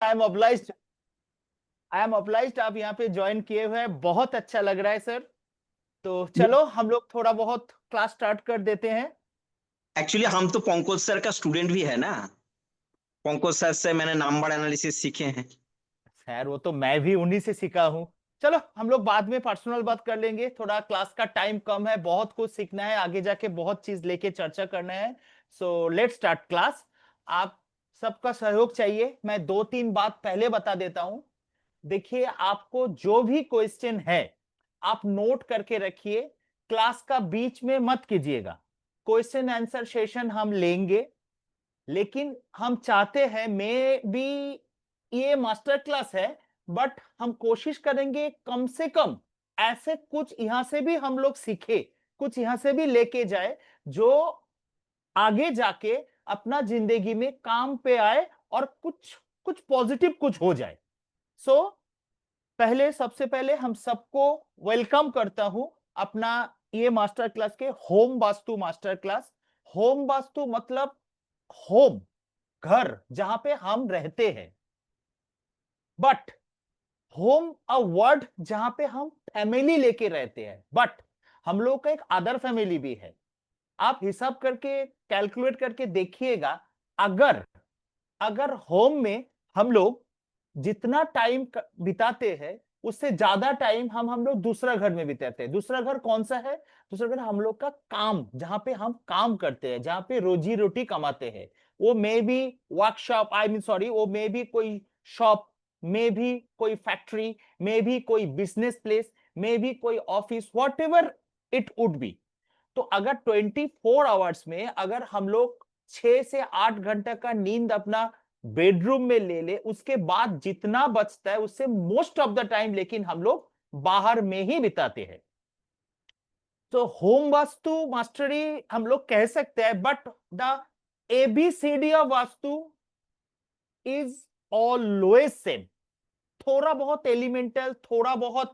I am obliged आप यहाँ पे ज्वाइन किए हुए हैं, बहुत अच्छा लग रहा है सर। तो चलो हम लोग थोड़ा बहुत क्लास स्टार्ट कर देते हैं। एक्चुअली हम तो पंकज सर का स्टूडेंट भी है ना। पंकज सर से मैंने नंबर एनालिसिस सीखे हैं। खैर वो तो मैं भी उन्हीं से सीखा हूँ। चलो हम लोग बाद में पर्सनल बात कर लेंगे, थोड़ा क्लास का टाइम कम है, बहुत कुछ सीखना है, आगे जाके बहुत चीज लेके चर्चा करना है। So let's start class. आप सबका सहयोग चाहिए, मैं दो तीन बात पहले बता देता हूँ। देखिए आपको जो भी क्वेश्चन है आप नोट करके रखिए, क्लास का बीच में मत कीजिएगा। क्वेश्चन आंसर सेशन हम लेंगे, लेकिन हम चाहते हैं मे भी ये मास्टर क्लास है, बट हम कोशिश करेंगे कम से कम ऐसे कुछ यहां से भी हम लोग सीखे, कुछ यहां से भी लेके जाए जो आगे जाके अपना जिंदगी में काम पे आए और कुछ कुछ पॉजिटिव कुछ हो जाए। सो पहले सबसे पहले हम सबको वेलकम करता हूं अपना ये मास्टर क्लास के home vastu master class. Home vastu मतलब होम, घर जहां पे हम रहते हैं, बट होम अ वर्ड जहां पे हम फैमिली लेके रहते हैं, बट हम लोग का एक अदर फैमिली भी है। आप हिसाब करके कैलकुलेट करके देखिएगा, अगर अगर होम में हम लोग जितना टाइम बिताते हैं उससे ज्यादा टाइम हम लोग दूसरा घर में बिताते हैं। दूसरा घर कौन सा है? दूसरा घर हम लोग का काम, जहां पे हम काम करते हैं, जहां पे रोजी रोटी कमाते हैं। वो may be workshop, I mean sorry, वो मे बी कोई शॉप, मे भी कोई फैक्ट्री, मे भी कोई बिजनेस प्लेस, मे भी कोई office, what ever it would be. तो अगर 24 आवर्स में अगर हम लोग 6 से 8 घंटे का नींद अपना बेडरूम में ले ले, उसके बाद जितना बचता है उससे मोस्ट ऑफ द टाइम लेकिन हम लोग बाहर में ही बिताते हैं। तो होम वास्तु मास्टरी हम लोग कह सकते हैं, but the ABCD of vastu is always same. थोड़ा बहुत एलिमेंटल, थोड़ा बहुत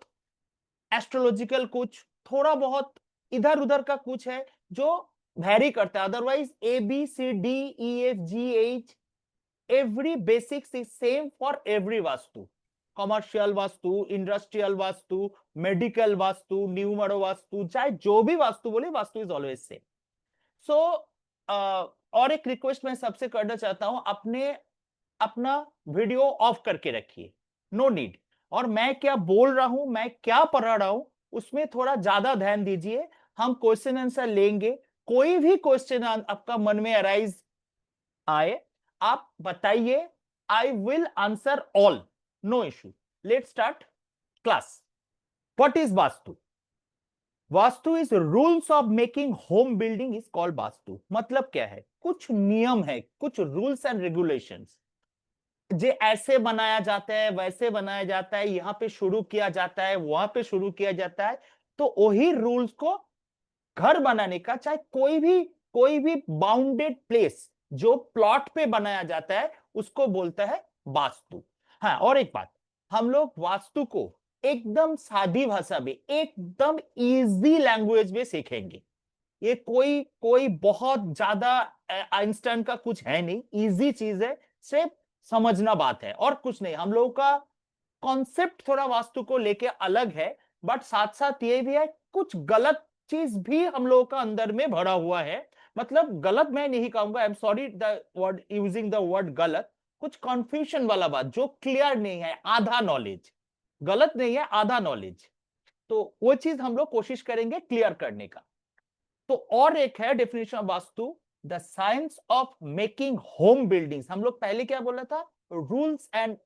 एस्ट्रोलॉजिकल, कुछ थोड़ा बहुत इधर उधर का कुछ है जो वैरी करता है। Otherwise A B C D E F G H, every basics is same for every vastu. Commercial vastu, industrial vastu, medical vastu, numero vastu, चाहे जो भी वास्तु बोले, vastu is always same. So और एक रिक्वेस्ट मैं सबसे करना चाहता हूं, अपने अपना वीडियो ऑफ करके रखिए, नो नीड। और मैं क्या बोल रहा हूं, मैं क्या पढ़ा रहा हूं, उसमें थोड़ा ज्यादा ध्यान दीजिए। हम क्वेश्चन आंसर लेंगे, कोई भी क्वेश्चन आपका मन में अराइज आए आप बताइए, I will answer all, no issue. Let start class. What is vastu? Vastu is rules of making home building is called vastu. मतलब क्या है? कुछ नियम है, कुछ रूल्स एंड रेगुलेशंस, जे ऐसे बनाया जाता है, वैसे बनाया जाता है, यहां पे शुरू किया जाता है, वहां पे शुरू किया जाता है। तो वही रूल्स को घर बनाने का, चाहे कोई भी बाउंडेड प्लेस जो प्लॉट पे बनाया जाता है, उसको बोलता है वास्तु। हाँ, और एक बात, हम लोग वास्तु को एकदम सादी भाषा में, एकदम इजी लैंग्वेज में सीखेंगे। ये कोई कोई बहुत ज्यादा आइंस्टाइन का कुछ है नहीं, इजी चीज है, सिर्फ समझना बात है और कुछ नहीं। हम लोगों का कॉन्सेप्ट थोड़ा वास्तु को लेके अलग है, बट साथ साथ ये भी है कुछ गलत चीज भी हम लोगों का अंदर में भरा हुआ है। मतलब गलत मैं नहीं कहूंगा, I am sorry the word using the word गलत, कुछ कंफ्यूजन वाला बात जो क्लियर नहीं है, आधा नॉलेज, गलत नहीं है, आधा नॉलेज। तो वो चीज हम लोग कोशिश करेंगे क्लियर करने का। तो और एक है definition of vastu, the science of making home buildings. हम लोग पहले क्या बोला था? Rules and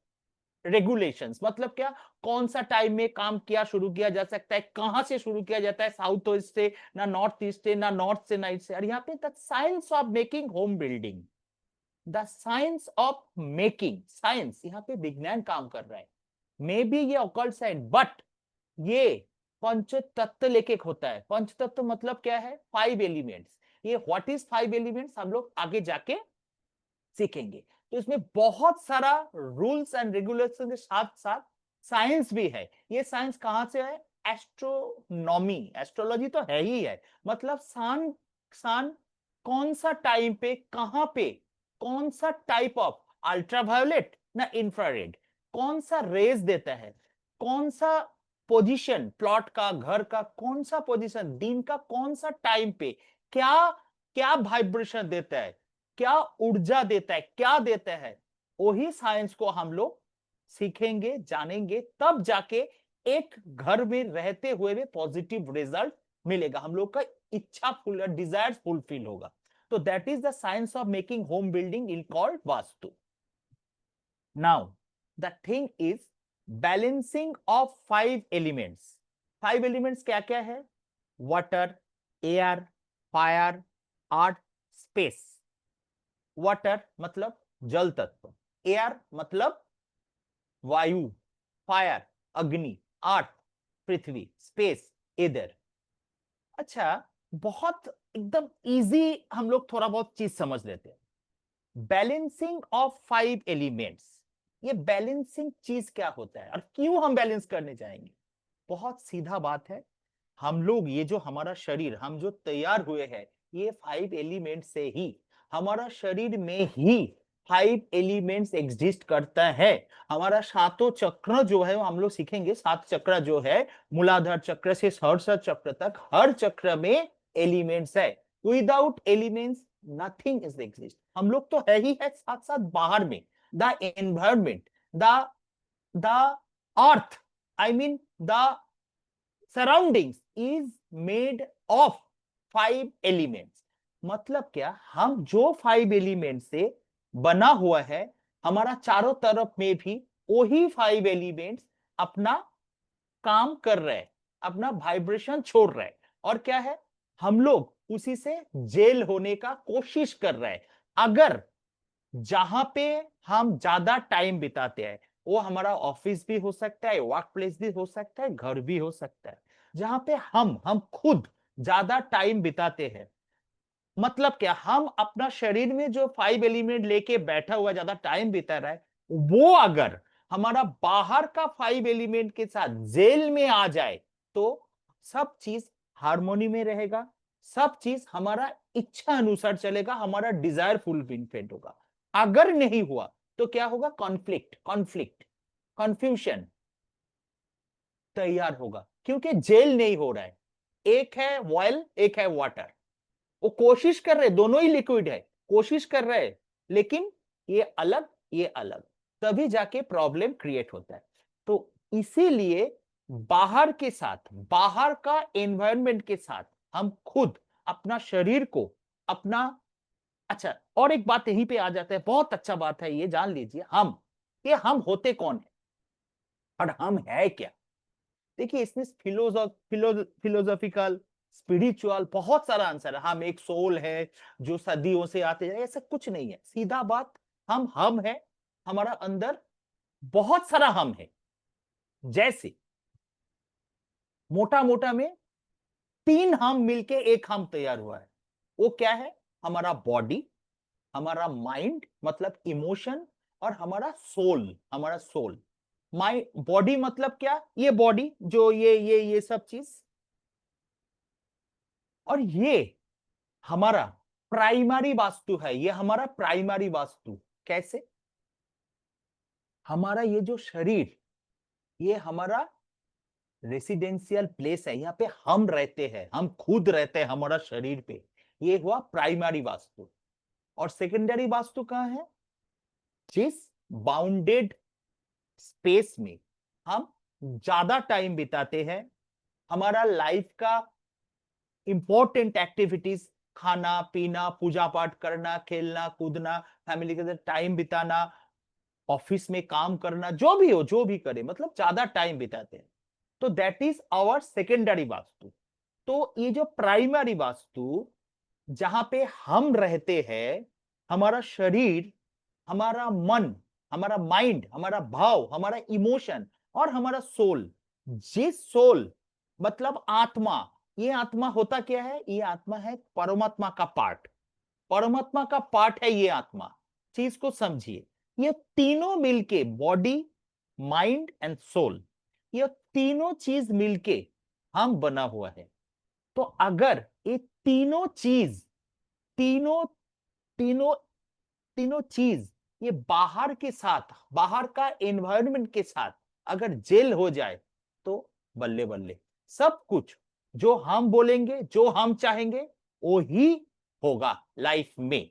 regulations. मतलब क्या? कौन सा टाइम में काम किया शुरू किया जा सकता है, कहां से शुरू किया जाता है, साउथ ईस्ट से ना नॉर्थ ईस्ट से, ना नॉर्थ से ना ईस्ट से। और यहाँ पे the science of making home building, the science of making, science यहाँ पे विज्ञान काम कर रहा है। मे बी ये ऑकल्ट साइंस, बट ये पंच तत्व लेके होता है। पंच तत्व मतलब क्या है? 5 एलिमेंट्स। ये व्हाट इज 5 एलिमेंट्स हम लोग आगे जाके सीखेंगे। तो इसमें बहुत सारा रूल्स एंड रेगुलेशन के साथ साथ साइंस भी है। ये साइंस कहां से है? एस्ट्रोनॉमी, एस्ट्रोलॉजी तो है ही है। मतलब सान सान कौन सा टाइम पे, कहां पे, कौन सा टाइप ऑफ अल्ट्रावायोलेट, ना इंफ्रारेड, कौन सा रेज देता है, कौन सा पोजीशन प्लॉट का, घर का कौन सा पोजीशन, दिन का कौन सा टाइम पे क्या क्या वाइब्रेशन देता है, क्या ऊर्जा देता है, क्या देता है, वही साइंस को हम लोग सीखेंगे, जानेंगे, तब जाके एक घर में रहते हुए भी पॉजिटिव रिजल्ट मिलेगा, हम लोग का इच्छा फुल, डिजायर फुलफिल होगा। तो that is the science of making home building in called vastu. Now the thing is balancing of 5 elements. 5 elements क्या क्या है? वाटर, एयर, फायर, आर्थ, स्पेस। वाटर मतलब जल तत्व, एयर मतलब वायु, फायर अग्नि, अर्थ पृथ्वी, स्पेस इधर। अच्छा, बहुत एकदम इजी हम लोग थोड़ा बहुत चीज समझ लेते हैं। बैलेंसिंग ऑफ 5 एलिमेंट्स, ये बैलेंसिंग चीज क्या होता है और क्यों हम बैलेंस करने जाएंगे? बहुत सीधा बात है। हम लोग ये जो हमारा शरीर, हम जो तैयार हुए हैं, ये 5 एलिमेंट से ही, हमारा शरीर में ही 5 एलिमेंट्स एग्जिस्ट करता है। हमारा सातों चक्र जो है वो हम लोग सीखेंगे, 7 चक्र जो है, मूलाधार चक्र से सहस्र चक्र तक, हर चक्र में एलिमेंट्स है। Without elements nothing is exist. हम लोग तो है ही है, साथ साथ बाहर में the environment, the the earth, I mean the surroundings is made of 5 elements. मतलब क्या, हम जो 5 एलिमेंट से बना हुआ है, हमारा चारों तरफ में भी वही 5 एलिमेंट्स अपना काम कर रहे हैं, अपना वाइब्रेशन छोड़ रहे हैं। और क्या है, हम लोग उसी से जेल होने का कोशिश कर रहे हैं। अगर जहां पे हम ज्यादा टाइम बिताते हैं, वो हमारा ऑफिस भी हो सकता है, वर्क प्लेस भी हो सकता है, घर भी हो सकता है, जहां पे हम खुद ज्यादा टाइम बिताते हैं, मतलब क्या, हम अपना शरीर में जो 5 एलिमेंट लेके बैठा हुआ ज्यादा टाइम बिता रहा है, वो अगर हमारा बाहर का 5 एलिमेंट के साथ जेल में आ जाए, तो सब चीज हार्मोनी में रहेगा, सब चीज हमारा इच्छा अनुसार चलेगा, हमारा डिजायर फुलफिलमेंट होगा। अगर नहीं हुआ तो क्या होगा? कॉन्फ्लिक्ट, कॉन्फ्लिक्ट, कंफ्यूजन तैयार होगा, क्योंकि जेल नहीं हो रहा है। एक है ऑयल, एक है वाटर, वो कोशिश कर रहे, दोनों ही लिक्विड है, कोशिश कर रहे हैं, लेकिन ये अलग, ये अलग, तभी जाके प्रॉब्लम क्रिएट होता है। तो इसीलिए बाहर के साथ, बाहर का एनवायरनमेंट के साथ हम खुद अपना शरीर को अपना, अच्छा, और एक बात यहीं पे आ जाता है, बहुत अच्छा बात है, ये जान लीजिए, ये हम होते कौन है और हम है क्या? देखिए, इसमें फिलोसॉफिकल, स्पिरिचुअल बहुत सारा आंसर है। हम एक सोल है जो सदियों से आते जा रहे, ऐसा कुछ नहीं है, सीधा बात, हम है, हमारा अंदर बहुत सारा हम है। जैसे मोटा मोटा में 3 हम मिलके एक हम तैयार हुआ है। वो क्या है? हमारा बॉडी, हमारा माइंड मतलब इमोशन, और हमारा सोल, हमारा सोल। माइंड, बॉडी मतलब क्या? ये बॉडी जो ये सब चीज, और ये हमारा प्राइमरी वास्तु है, ये हमारा प्राइमरी वास्तु। कैसे? हमारा ये जो शरीर, ये हमारा रेसिडेंशियल प्लेस है, यहाँ पे हम रहते हैं, हम खुद रहते हैं हमारा शरीर पे, ये हुआ प्राइमरी वास्तु। और सेकेंडरी वास्तु कहाँ है? जिस बाउंडेड स्पेस में हम ज्यादा टाइम बिताते हैं, हमारा लाइफ का इंपॉर्टेंट एक्टिविटीज, खाना पीना, पूजा पाठ करना, खेलना कूदना, फैमिली के साथ टाइम बिताना, ऑफिस में काम करना, जो भी हो, जो भी करे, मतलब ज्यादा टाइम बिताते हैं, तो that is our secondary vastu. तो ये जो प्राइमरी वास्तु, जहां पे हम रहते हैं, हमारा शरीर, हमारा मन, हमारा माइंड, हमारा भाव, हमारा इमोशन और हमारा सोल, जिस सोल मतलब आत्मा, ये आत्मा होता क्या है? ये आत्मा है परमात्मा का पार्ट, परमात्मा का पार्ट है ये आत्मा। चीज को समझिए, ये तीनों मिलके, बॉडी माइंड एंड सोल, ये तीनों चीज मिलके हम बना हुआ है। तो अगर ये तीनों चीज, तीनों तीनों तीनों चीज ये बाहर के साथ, बाहर का एनवायरनमेंट के साथ अगर जेल हो जाए तो बल्ले बल्ले, सब कुछ जो हम बोलेंगे, जो हम चाहेंगे, वो ही होगा लाइफ में।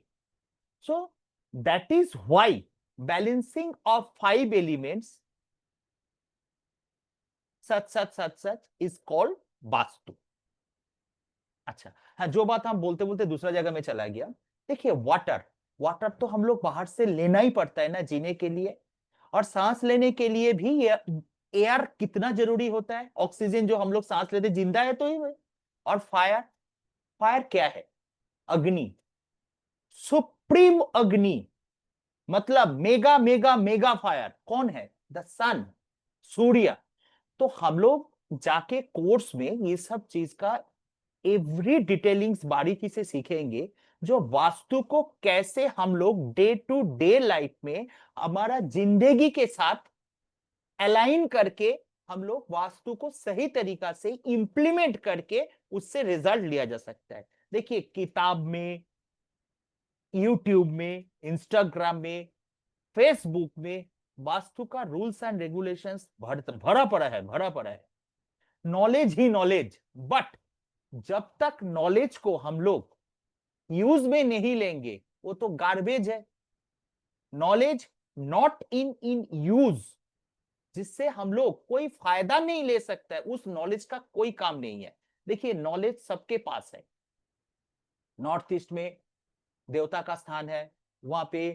So that is why balancing of 5 elements such such such such is called vastu. अच्छा, हाँ, जो बात हम बोलते बोलते दूसरा जगह में चला गया। देखिए वाटर, वाटर तो हम लोग बाहर से लेना ही पड़ता है ना जीने के लिए, और सांस लेने के लिए भी एयर कितना जरूरी होता है, ऑक्सीजन जो हम लोग सांस लेते, जिंदा है तो ही। और फायर, फायर क्या है? अग्नि, सुप्रीम अग्नि, मतलब मेगा मेगा मेगा फायर कौन है? द सन, सूर्य। तो हम लोग जाके कोर्स में ये सब चीज का एवरी डिटेलिंग्स बारीकी से सीखेंगे, जो वास्तु को कैसे हम लोग डे टू डे लाइफ में हमारा जिंदगी के साथ अलाइन करके हम लोग वास्तु को सही तरीका से इंप्लीमेंट करके उससे रिजल्ट लिया जा सकता है। देखिए किताब में, यूट्यूब में, इंस्टाग्राम में, फेसबुक में वास्तु का रूल्स एंड रेगुलेशंस भरा पड़ा है, भरा पड़ा है। नॉलेज ही नॉलेज, बट जब तक नॉलेज को हम लोग यूज में नहीं लेंगे वो तो गार्बेज है। Knowledge not in in use, जिससे हम लोग कोई फायदा नहीं ले सकता है, उस नॉलेज का कोई काम नहीं है। देखिए नॉलेज सबके पास है। नॉर्थ ईस्ट में देवता का स्थान है, वहां पे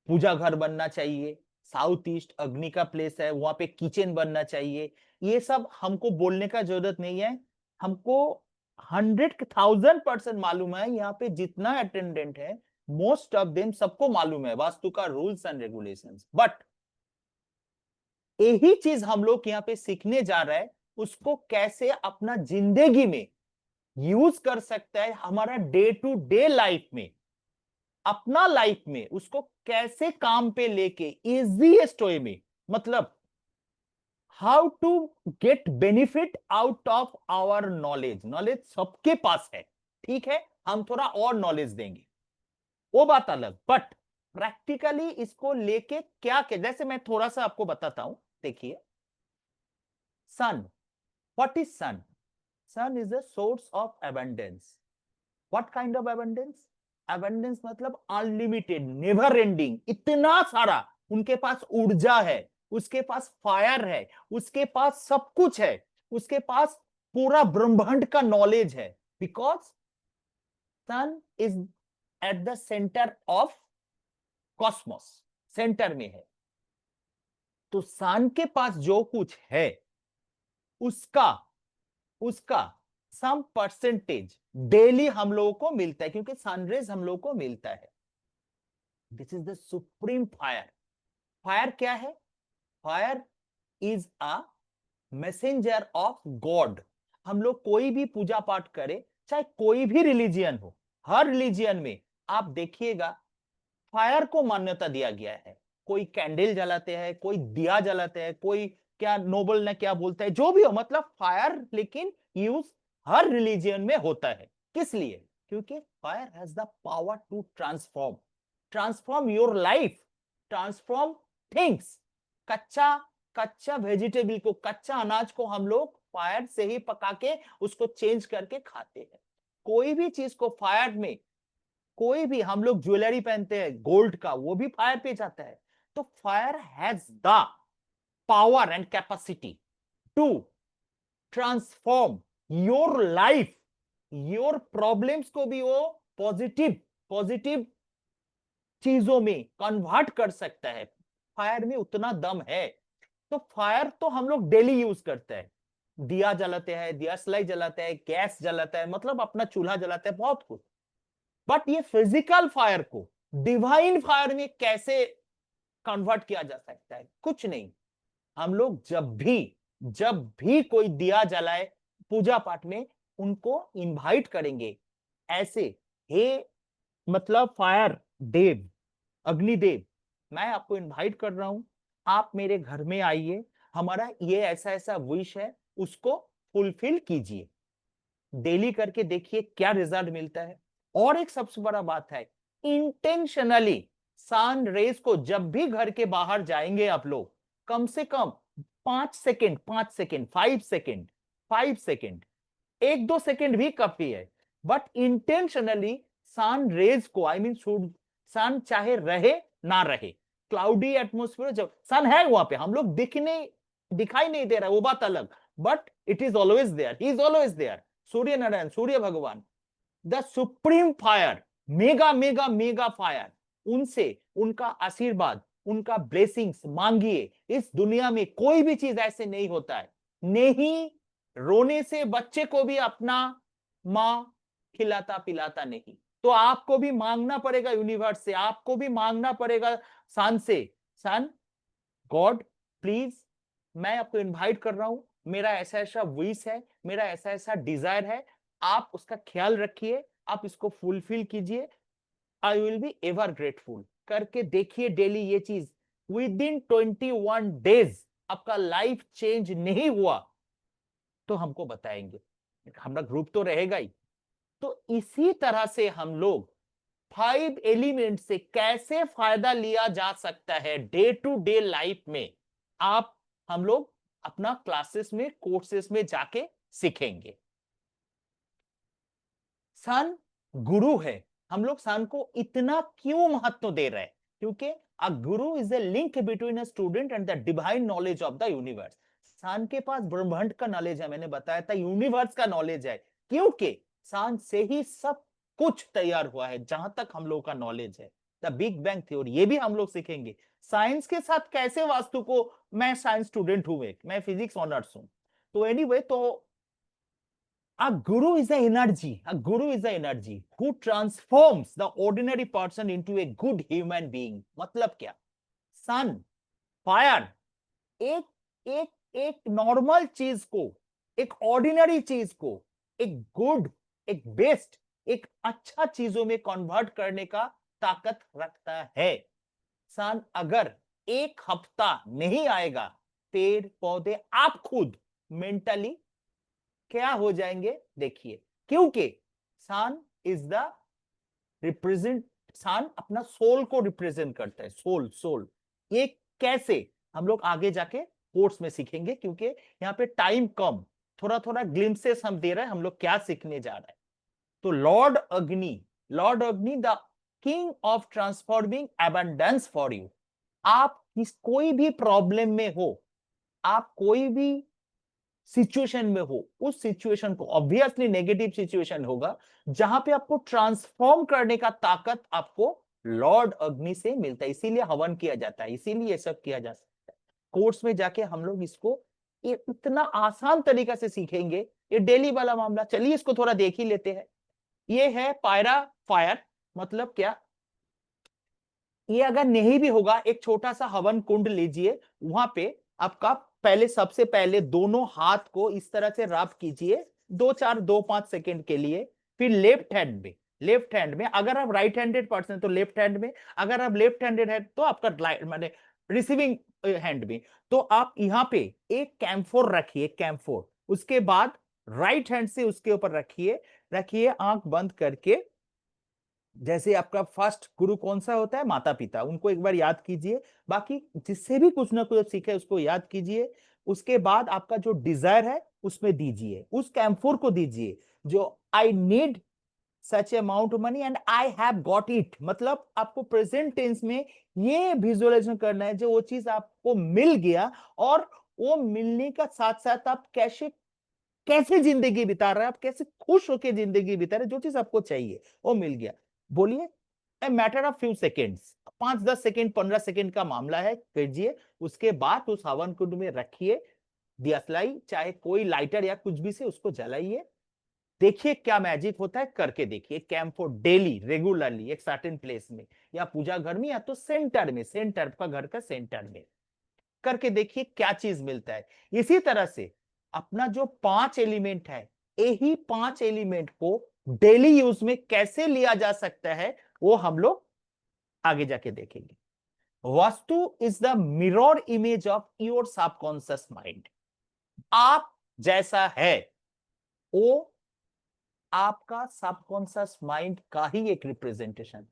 पूजा घर बनना चाहिए। साउथ ईस्ट अग्नि का प्लेस है, वहां पे किचन बनना चाहिए। ये सब हमको बोलने का जरूरत नहीं है, हमको 100,000% मालूम है। यहाँ पे जितना अटेंडेंट है मोस्ट ऑफ देम सबको मालूम है वास्तु का रूल्स एंड रेगुलेशंस, बट यही चीज हम लोग यहाँ पे सीखने जा रहे हैं, उसको कैसे अपना जिंदगी में यूज कर सकता है, हमारा डे टू डे लाइफ में, अपना लाइफ में उसको कैसे काम पे लेके इजीएस्ट वे में, मतलब how to get benefit out of our knowledge. Knowledge सबके पास है, ठीक है, हम थोड़ा और नॉलेज देंगे वो बात अलग, बट प्रैक्टिकली इसको लेके क्या क्या, जैसे मैं थोड़ा सा आपको बताता हूं। देखिए sun, what is sun? Sun is the source of abundance. What kind of abundance? Abundance मतलब अनलिमिटेड, नेवर एंडिंग, इतना सारा उनके पास ऊर्जा है, उसके पास फायर है, उसके पास सब कुछ है, उसके पास पूरा ब्रह्मांड का नॉलेज है, because sun is at the centre of cosmos, centre में है। तो सन के पास जो कुछ है उसका उसका सम परसेंटेज डेली हम लोगों को मिलता है, क्योंकि सनरेज हम लोगों को मिलता है। This is the supreme fire. Fire क्या है? Fire is a messenger of God. हम लोग कोई भी पूजा पाठ करें, चाहे कोई भी रिलीजियन हो, हर रिलीजियन में आप देखिएगा फायर को मान्यता दिया गया है। कोई कैंडल जलाते हैं, कोई दिया जलाते हैं, कोई क्या नोबल ने क्या बोलता है, जो भी हो, मतलब फायर लेकिन यूज हर रिलीजियन में होता है। किस लिए? क्योंकि fire has the power to transform, transform your life, transform things. कच्चा कच्चा वेजिटेबल को, कच्चा अनाज को हम लोग फायर से ही पका के उसको चेंज करके खाते हैं। कोई भी चीज को फायर में, कोई भी हम लोग ज्वेलरी पहनते हैं गोल्ड का, वो भी फायर पे जाता है। तो fire has the power and capacity to transform your life, your problems को भी वो पॉजिटिव पॉजिटिव चीजों में कन्वर्ट कर सकता है। फायर में उतना दम है। तो फायर तो हम लोग डेली यूज करते हैं, दिया जलाते हैं, दिया सलाई जलाते हैं, गैस जलाता है, मतलब अपना चूल्हा जलाते हैं, बहुत कुछ। बट ये फिजिकल फायर को डिवाइन फायर में कैसे कन्वर्ट किया जा सकता है? कुछ नहीं। हम लोग जब भी कोई दिया जलाए पूजा पाठ में, उनको इनवाइट करेंगे ऐसे, हे मतलब फायर देव, अग्निदेव, मैं आपको इनवाइट कर रहा हूं, आप मेरे घर में आइए, हमारा ये ऐसा ऐसा विश है, उसको फुलफिल कीजिए। डेली करके देखिए क्या रिजल्ट मिलता है। और एक सबसे बड़ा बात है, इंटेंशनली सन रेज को जब भी घर के बाहर जाएंगे आप लोग, कम से कम 5 second, 5 second, 5 second, 5 second, 1-2 second भी काफी है, बट इंटेंशनली सन रेज को, आई मीन सन चाहे रहे ना रहे, क्लाउडी एटमोस्फियर, जब सन है वहां पे, हम लोग दिखाई नहीं दे रहा है वो बात अलग, but it is always there, he is always there. Surya Narayan, Surya भगवान, the supreme fire, mega mega mega fire, उनसे उनका आशीर्वाद, उनका ब्लेसिंग्स मांगिए। इस दुनिया में कोई भी चीज ऐसे नहीं होता है, नहीं रोने से बच्चे को भी अपना मां खिलाता पिलाता नहीं, तो आपको भी मांगना पड़ेगा यूनिवर्स से, आपको भी मांगना पड़ेगा सन से, सन गॉड प्लीज, मैं आपको इनवाइट कर रहा हूं, मेरा ऐसा ऐसा विश है, मेरा ऐसा ऐसा डिजायर है, आप उसका ख्याल रखिए, आप इसको फुलफिल कीजिए, I will be ever grateful. करके देखिए डेली ये चीज, विद इन 21 डेज आपका लाइफ चेंज नहीं हुआ तो हमको बताएंगे, हमारा ग्रुप तो रहेगा ही। तो इसी तरह से हम लोग 5 एलिमेंट से कैसे फायदा लिया जा सकता है डे टू डे लाइफ में, आप हम लोग अपना क्लासेस में, कोर्सेस में जाके सीखेंगे। सन गुरु है, हम लोग सन को इतना क्यों महत्व दे रहे हैं, क्योंकि a guru is a link between a student and the divine knowledge of the universe. Sun के पास ब्रह्मांड का नॉलेज है, मैंने बताया था यूनिवर्स का नॉलेज है, क्योंकि सन से ही सब कुछ तैयार हुआ है जहां तक हम लोग का नॉलेज है। द बिग बैंग थ्योरी ये भी हम लोग सीखेंगे, साइंस के साथ कैसे वास्तु को, मैं साइंस स्टूडेंट हूं, मैं फिजिक्स ऑनर्स हूं, तो एनीवे, तो a guru is the energy. A guru is the energy who transforms the ordinary person into a good human being. मतलब क्या? Sun, fire, एक एक एक नॉर्मल चीज को, एक ऑर्डिनरी चीज को, एक गुड, एक बेस्ट, एक अच्छा चीजों में कन्वर्ट करने का ताकत रखता है। सन अगर एक हफ्ता नहीं आएगा, पेड़ पौधे आप खुद मेंटली क्या हो जाएंगे देखिए, क्योंकि सन इज द रिप्रेजेंट, सन अपना सोल को रिप्रेजेंट करता है, सोल सोल। ये कैसे हम लोग आगे जाके कोर्स में सीखेंगे, क्योंकि यहाँ पे टाइम कम, थोड़ा थोड़ा ग्लिम्सेस हम दे रहे हैं हम लोग क्या सीखने जा रहे हैं। तो लॉर्ड अग्नि, लॉर्ड अग्नि the king of transforming abundance for you. आप कोई भी प्रॉब्लम में हो, आप कोई भी सिचुएशन में हो, उस सिचुएशन को, ऑब्वियसली नेगेटिव सिचुएशन होगा, जहां पे आपको ट्रांसफॉर्म करने का ताकत आपको लॉर्ड अग्नि से मिलता है, इसीलिए हवन किया जाता है, इसीलिए ये सब किया जा सकता है। कोर्स में जाके हम लोग इसको ये इतना आसान तरीका से सीखेंगे, ये डेली वाला मामला, चलिए इसको थोड़ा देख ही लेते हैं। ये है पायरा फायर, मतलब क्या, ये अगर नहीं भी होगा, एक छोटा सा हवन कुंड लीजिए, वहां पे आपका पहले, सबसे पहले दोनों हाथ को इस तरह से रब कीजिए 2-5 सेकेंड के लिए, फिर लेफ्ट हैंड में, लेफ्ट हैंड में, अगर आप राइट हैंडेड पर्सन तो लेफ्ट हैंड में, अगर आप लेफ्ट हैंडेड है तो आपका माने रिसीविंग हैंड में, तो आप यहां पे एक कैम्फोर रखिए, कैम्फोर, उसके बाद राइट हैंड से उसके ऊपर रखिए, रखिए आंख बंद करके, जैसे आपका फर्स्ट गुरु कौन सा होता है, माता पिता, उनको एक बार याद कीजिए, बाकी जिससे भी कुछ ना कुछ सीखे उसको याद कीजिए, उसके बाद आपका जो डिजायर है उसमें दीजिए, उस कैम्फोर को दीजिए, जो I need such amount money and I have got it, मतलब आपको प्रेजेंट टेंस में ये विजुअलाइजेशन करना है, जो वो चीज आपको मिल गया, और वो मिलने का साथ साथ आप कैसे कैसे जिंदगी बिता रहे हैं, आप कैसे खुश होकर जिंदगी बिता रहे हैं, जो चीज आपको चाहिए वो मिल गया। बोलिए, a matter of few seconds, 5-10 second 15 second का मामला है, कीजिए, उसके बाद उस हवन कुंड में रखिए, दियसलाई चाहे कोई लाइटर या कुछ भी से उसको जलाइए, देखिए क्या मैजिक होता है, करके देखिए। कैम्फोर डेली रेगुलरली एक सर्टेन प्लेस में, या पूजा घर में, या तो सेंटर में, सेंटर का घर का सेंटर में करके देखिए क्या चीज मिलता है। इसी तरह से अपना जो 5 एलिमेंट है, यही 5 एलिमेंट को डेली यूज में कैसे लिया जा सकता है वो हम लोग आगे जाके देखेंगे। Vastu is the mirror image of your subconscious mind. आप जैसा है वो आपका सबकॉन्शियस माइंड का ही एक रिप्रेजेंटेशन,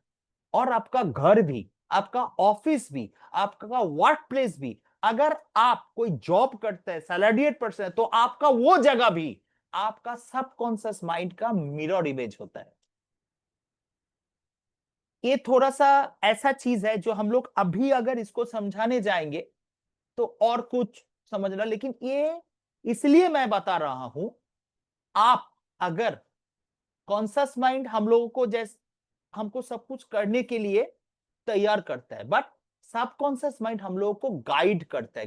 और आपका घर भी आपका ऑफिस भी, आपका वर्क प्लेस भी, अगर आप कोई जॉब करते हैं, सैलरीड पर्सन है, तो आपका वो जगह भी आपका सबकॉन्शियस माइंड का मिरर इमेज होता है। ये थोड़ा सा ऐसा चीज है जो हम लोग अभी अगर इसको समझाने जाएंगे तो और कुछ समझना, लेकिन ये इसलिए मैं बता रहा हूं, आप अगर कॉन्शियस माइंड हम लोगों को जैसे हमको सब कुछ करने के लिए तैयार करता है, बट सबकॉन्शियस माइंड हम लोगों को गाइड करता है।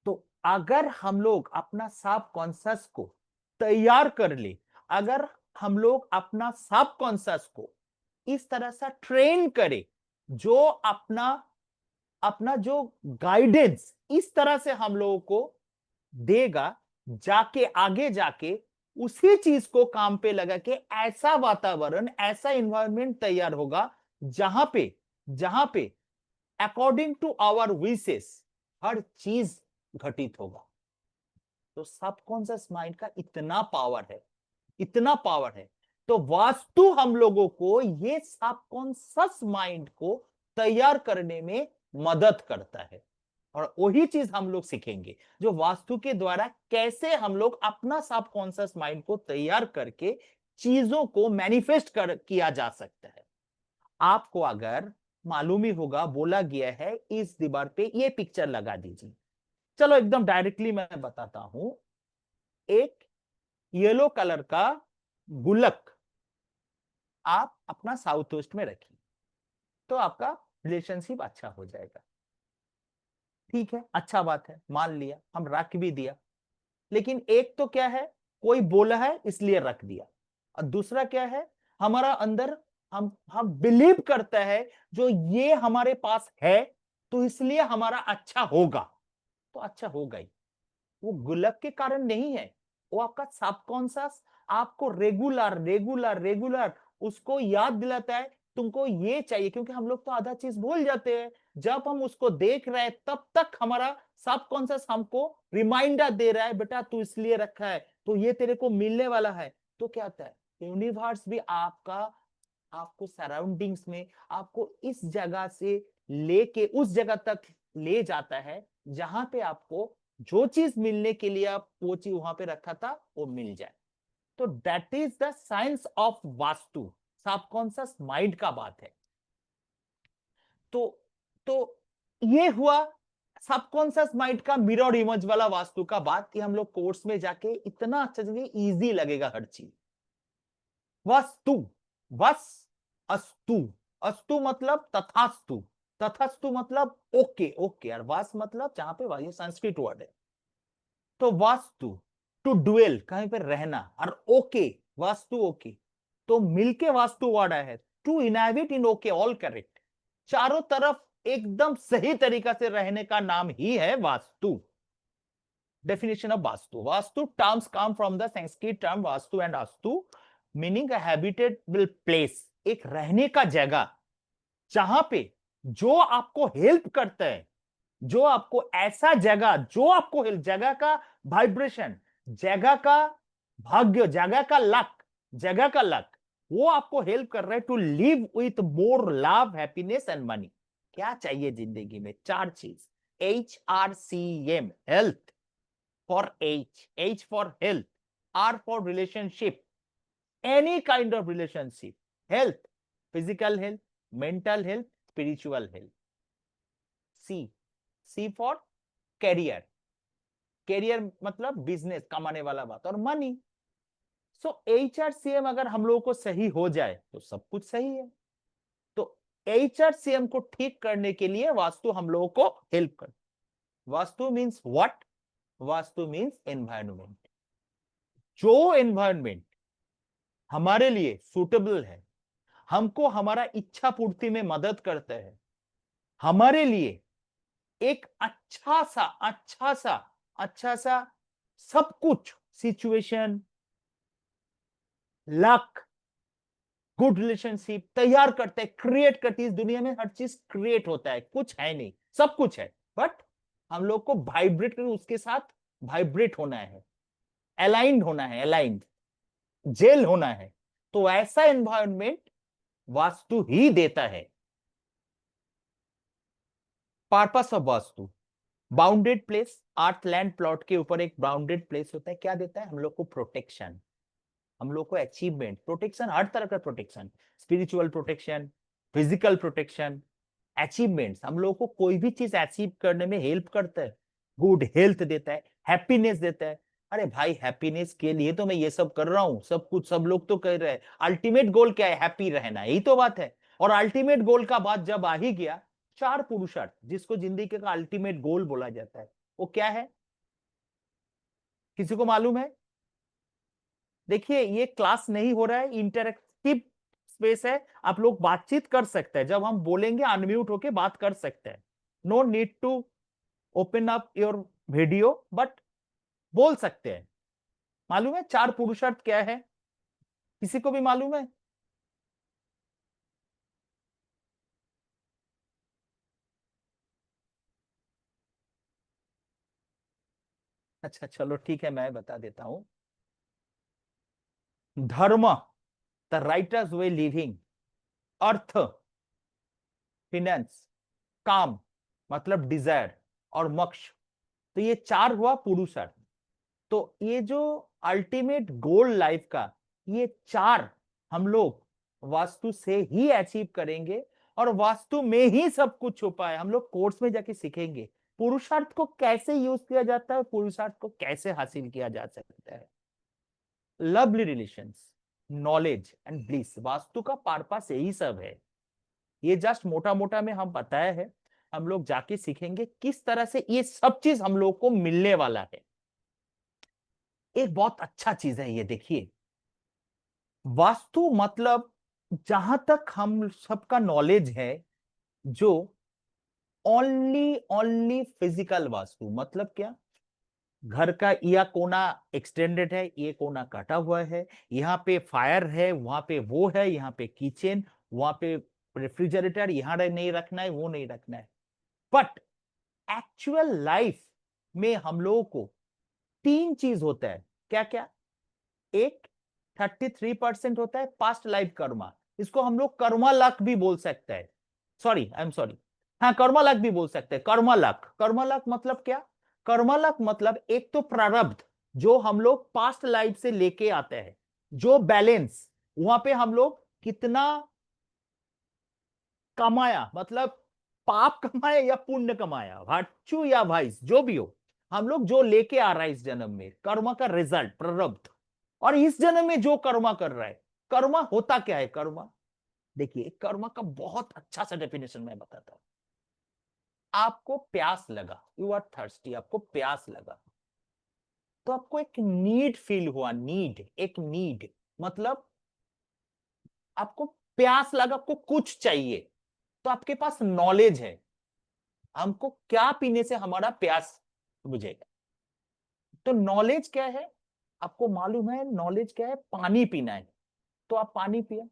तो अगर हम लोग अपना सबकॉन्शियस को तैयार कर ले, अगर हम लोग अपना सबकॉन्शियस को इस तरह से ट्रेन करें, जो अपना अपना जो गाइडेंस इस तरह से हम लोगों को देगा, जाके आगे जाके उसी चीज को काम पे लगा के ऐसा वातावरण, ऐसा इन्वायरमेंट तैयार होगा जहां पे अकॉर्डिंग टू आवर विशेस हर चीज घटित होगा। तो सबकॉन्शियस माइंड का इतना पावर है। तो वास्तु हम लोगों को ये सबकॉन्शियस माइंड को तैयार करने में मदद करता है, और वही चीज हम लोग सीखेंगे, जो वास्तु के द्वारा कैसे हम लोग अपना सबकॉन्शियस माइंड को तैयार करके चीजों को मैनिफेस्ट किया जा सकता है। आपको अगर मालूम ही होगा, बोला गया है इस दीवार पे ये पिक्चर लगा दीजिए। चलो एकदम डायरेक्टली मैं बताता हूं, एक येलो कलर का गुल्लक आप अपना साउथ वेस्ट में रखिए, तो आपका रिलेशनशिप अच्छा हो जाएगा। ठीक है, अच्छा बात है, मान लिया, हम रख भी दिया। लेकिन एक तो क्या है, कोई बोला है इसलिए रख दिया, और दूसरा क्या है, हमारा अंदर हम बिलीव करता है जो ये हमारे पास है, तो इसलिए हमारा अच्छा होगा। तो अच्छा होगा ही, वो गुल्लक के कारण नहीं है, वो आपका सबकॉन्शियस आपको रेगुलर रेगुलर रेगुलर उसको याद दिलाता है तुमको ये चाहिए। क्योंकि हम लोग तो आधा चीज भूल जाते हैं, जब हम उसको देख रहे हैं तब तक हमारा सबकॉन्शियस हमको रिमाइंडर दे रहा है, बेटा तू इसलिए रखा है, तो ये तेरे को मिलने वाला है। तो क्या होता है, यूनिवर्स भी आपको सराउंडिंग्स में आपको इस जगह से लेके उस जगह तक ले जाता है जहां पे आपको जो चीज मिलने के लिए आप वो चीज वहां पे रखा था वो मिल जाए। तो that is the science of vastu, subconscious mind का बात है। तो तो ये हुआ सबकॉन्शियस माइंड का मिरर इमेज वाला वास्तु का बात, कि हम लोग कोर्स में जाके इतना अच्छा इजी लगेगा हर चीज। वस्तु, वस अस्तु, अस्तु मतलब तथास्तु, तथास्तु मतलब ओके ओके, और वास मतलब जहां पे ये संस्कृत वर्ड है। तो वास्तु टू डुएल, कहीं पे रहना, और ओके वास्तु ओके, तो मिलके वास्तु वर्ड है। To inhabit in okay, all correct, चारों तरफ एकदम सही तरीका से रहने का नाम ही है vastu. Definition of Vastu. Vastu terms come from the Sanskrit term Vastu and Astu, meaning a habitable place, एक रहने का जगह जहां पे जो आपको हेल्प करता है, जो आपको ऐसा जगह जो आपको हेल्प, जगह का वाइब्रेशन, जगह का भाग्य, जगह का लक, वो आपको हेल्प कर रहा है to live with more love, happiness and money. क्या चाहिए जिंदगी में, चार चीज, HRCM, health, for H for health, R for relationship, any kind of relationship, health, physical health, mental health, spiritual health. C for career, career मतलब business, कमाने वाला बात, और मनी। सो HRCM अगर हम लोगों को सही हो जाए तो सब कुछ सही है। तो HRCM को ठीक करने के लिए वास्तु हम लोगों को हेल्प कर। Vastu means what, vastu means environment. जो एनवायरमेंट हमारे लिए सूटेबल है, हमको हमारा इच्छा पूर्ति में मदद करता है, हमारे लिए एक अच्छा सा सब कुछ, सिचुएशन, लक, गुड रिलेशनशिप तैयार करते हैं, क्रिएट करती है। इस दुनिया में हर चीज क्रिएट होता है, कुछ है नहीं, सब कुछ है, बट हम लोग को वाइब्रेट कर उसके साथ वाइब्रेट होना है, अलाइंड होना है, अलाइंड जेल होना है। तो ऐसा एनवायरनमेंट वास्तु ही देता है। Purpose of vastu, bounded place, earth land plot के ऊपर एक बाउंडेड प्लेस होता है, क्या देता है हम लोग को? प्रोटेक्शन, हम लोग को अचीवमेंट, प्रोटेक्शन, हर तरह का protection, spiritual protection, physical protection, achievements, हम लोग को कोई भी चीज अचीव करने में हेल्प करता है, गुड हेल्थ देता है, हैप्पीनेस देता है। अरे भाई, हैप्पीनेस के लिए तो मैं ये सब कर रहा हूं, सब कुछ सब लोग तो कर रहे हैं। अल्टीमेट गोल क्या है? हैप्पी रहना, यही तो बात है। और अल्टीमेट गोल का बात जब आ ही गया, चार पुरुषार्थ जिसको जिंदगी का अल्टीमेट गोल बोला जाता है, वो क्या है? किसी को मालूम है? देखिए, ये क्लास नहीं हो रहा है, इंटरेक्टिव स्पेस है, आप लोग बातचीत कर सकते हैं, जब हम बोलेंगे अनम्यूट होके बात कर सकते हैं। No need to open up your video, but बोल सकते हैं। मालूम है चार पुरुषार्थ क्या है? किसी को भी मालूम है? अच्छा चलो ठीक है, मैं बता देता हूं। धर्म, the writers way living, earth, finance, काम मतलब डिजायर, और मोक्ष। तो ये चार हुआ पुरुषार्थ। तो ये जो अल्टीमेट गोल लाइफ का, ये चार हम लोग वास्तु से ही अचीव करेंगे, और वास्तु में ही सब कुछ छुपा है, हम लोग कोर्स में जाके सीखेंगे पुरुषार्थ को कैसे यूज किया जाता है, पुरुषार्थ को कैसे हासिल किया जा सकता है। Lovely relations, knowledge and bliss, vastu का पर्पस यही सब है। ये जस्ट मोटा मोटा में हम बताया है, हम लोग जाके सीखेंगे किस तरह से ये सब चीज हम लोग को मिलने वाला है। एक बहुत अच्छा चीज है ये, देखिए, वास्तु मतलब, जहां तक हम सबका नॉलेज है, जो ओनली ओनली फिजिकल वास्तु मतलब क्या? घर का यह कोना एक्सटेंडेड है, ये कोना कटा हुआ है, यहाँ पे फायर है, वहां पे वो है, यहाँ पे किचन, वहां पे रेफ्रिजरेटर, यहाँ नहीं रखना है, वो नहीं रखना है। बट एक्चुअल लाइफ में हम लोगों को तीन चीज होता है, क्या क्या? एक 33% होता है पास्ट लाइफ कर्मा, इसको हम लोग कर्मा लक भी बोल सकते हैं। सॉरी, आई एम सॉरी, हाँ कर्मा लक भी बोल सकते हैं। कर्मा लक, कर्मा लक मतलब क्या? कर्मा लक मतलब एक तो प्रारब्ध, जो हम लोग पास्ट लाइफ से लेके आते हैं, जो बैलेंस, वहां पे हम लोग कितना कमाया, मतलब पाप कमाया या पुण्य कमाया, वर्च्यू या वाइस, जो भी हो, हम लोग जो लेके आ रहा है इस जन्म में, कर्म का रिजल्ट, प्रारब्ध। और इस जन्म में जो कर्मा कर रहा है, कर्मा होता क्या है? कर्मा, देखिए, कर्मा का बहुत अच्छा सा डेफिनेशन मैं बताता हूं। आपको प्यास लगा, यू आर थर्स्टी, आपको प्यास लगा, तो आपको एक नीड फील हुआ, नीड, एक नीड मतलब आपको प्यास लगा, आपको कुछ चाहिए, तो आपके पास नॉलेज है, हमको क्या पीने से हमारा प्यास बुझेगा। तो नॉलेज क्या है? आपको मालूम है नॉलेज क्या है? पानी पीना है, तो आप पानी पिया।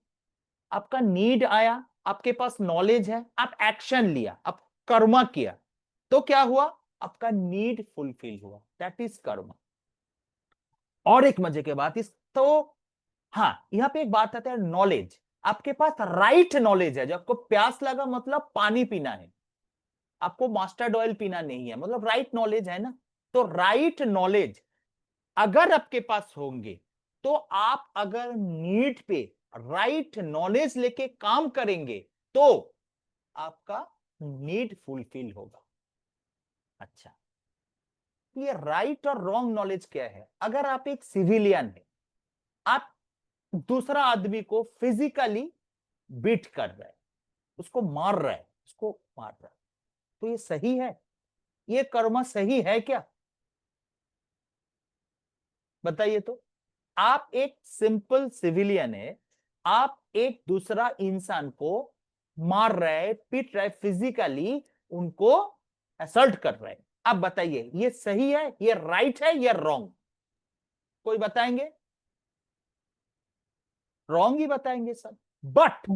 आपका नीड आया, आपके पास नॉलेज है, आप एक्शन लिया, आप कर्मा किया, तो क्या हुआ? आपका नीड फुलफिल हुआ, दैट इज कर्मा। और एक मजे के बात इस, तो हाँ, यहां पे एक बात आता है, नॉलेज, आपके पास राइट नॉलेज है, जब आपको प्यास लगा मतलब पानी पीना है, आपको मास्टर्ड ऑयल पीना नहीं है, मतलब राइट नॉलेज है ना। तो राइट नॉलेज अगर आपके पास होंगे, तो आप अगर नीड पे राइट नॉलेज लेके काम करेंगे, तो आपका नीड फुलफिल होगा। अच्छा, ये राइट और रॉन्ग नॉलेज क्या है? अगर आप एक सिविलियन है, आप दूसरा आदमी को फिजिकली बीट कर रहा है, उसको मार रहा है, उसको मार रहा है, तो ये सही है? ये कर्म सही है क्या? बताइए तो। आप एक सिंपल सिविलियन है, आप एक दूसरा इंसान को मार रहे हैं, पीट रहे, फिजिकली उनको असल्ट कर रहे हैं, आप बताइए ये सही है, ये राइट है या रॉन्ग? कोई बताएंगे? रॉन्ग ही बताएंगे सब। बट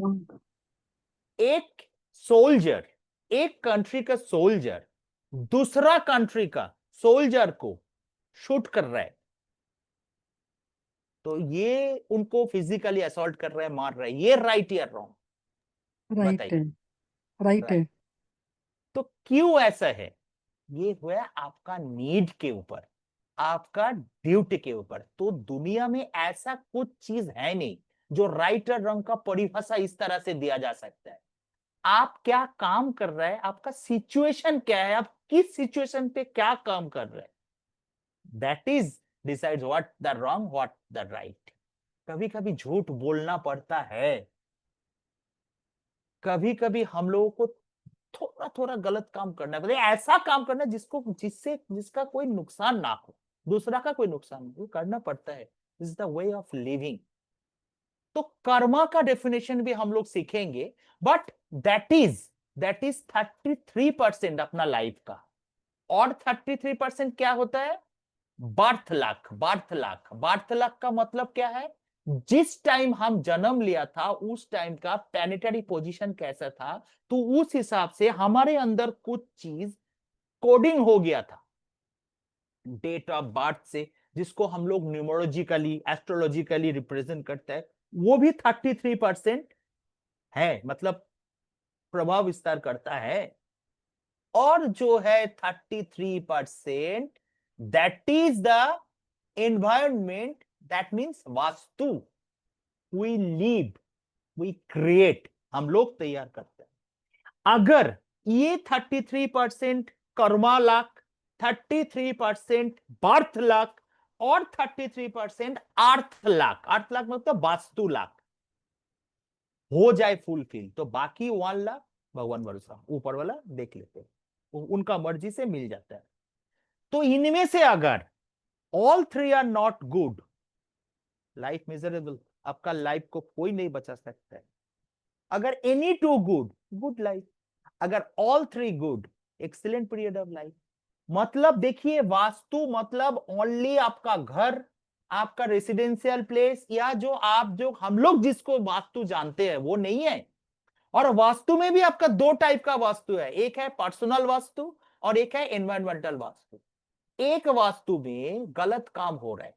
एक सोल्जर, एक कंट्री का सोल्जर दूसरा कंट्री का सोल्जर को शूट कर रहा है, तो ये उनको फिजिकली असॉल्ट कर रहा है, मार रहा है, ये राइट या रॉन्ग? राइट बताइए। है, राइट है। राइट। तो क्यों ऐसा है? ये हुआ आपका नीड के ऊपर, आपका ड्यूटी के ऊपर। तो दुनिया में ऐसा कुछ चीज है नहीं जो राइट और रंग का परिभाषा इस तरह से दिया जा सकता है। आप क्या काम कर रहे हैं, आपका सिचुएशन क्या है, आप किस सिचुएशन पे क्या काम कर रहे हैं, that is decides what the wrong what the right. कभी कभी झूठ बोलना पड़ता है, कभी कभी हम लोगों को थोड़ा थोड़ा गलत काम करना है, मतलब ऐसा काम करना है जिसका कोई नुकसान ना हो, दूसरा का कोई नुकसान नहीं, वो करना पड़ता है। Is the way of living. तो कर्मा का डेफिनेशन भी हम लोग सीखेंगे, बट दैट इज 33% अपना लाइफ का। और 33% क्या होता है? बर्थ लक का मतलब क्या है? जिस टाइम हम जन्म लिया था उस टाइम का प्लैनेटरी पोजीशन कैसा था, तो उस हिसाब से हमारे अंदर कुछ चीज कोडिंग हो गया था डेट ऑफ बर्थ से, जिसको हम लोग न्यूमरोलॉजिकली एस्ट्रोलॉजिकली रिप्रेजेंट करते हैं। वो भी 33% है, मतलब प्रभाव विस्तार करता है। और जो है 33%, that is the environment, that means vastu. We live, we create, हम लोग तैयार करते हैं। अगर ये 33% कर्मा लाख, 33% बर्थ लाख और 33% अर्थ लाख मतलब वास्तु लाख हो जाए फुलफिल, तो बाकी 1 लाख भगवान भरोसा, ऊपर वाला देख लेते हैं, उनका मर्जी से मिल जाता है। तो इनमें से अगर all three are not good, life miserable, आपका लाइफ को कोई नहीं बचा सकता है। अगर any two good, good life. अगर all three good, excellent period of life. मतलब देखिए, वास्तु मतलब ओनली आपका घर, आपका रेसिडेंशियल प्लेस, या जो हम लोग जिसको वास्तु जानते हैं वो नहीं है। और वास्तु में भी आपका दो टाइप का वास्तु है, एक है पर्सनल वास्तु और एक है एनवायरमेंटल वास्तु। एक वास्तु में गलत काम हो रहा है,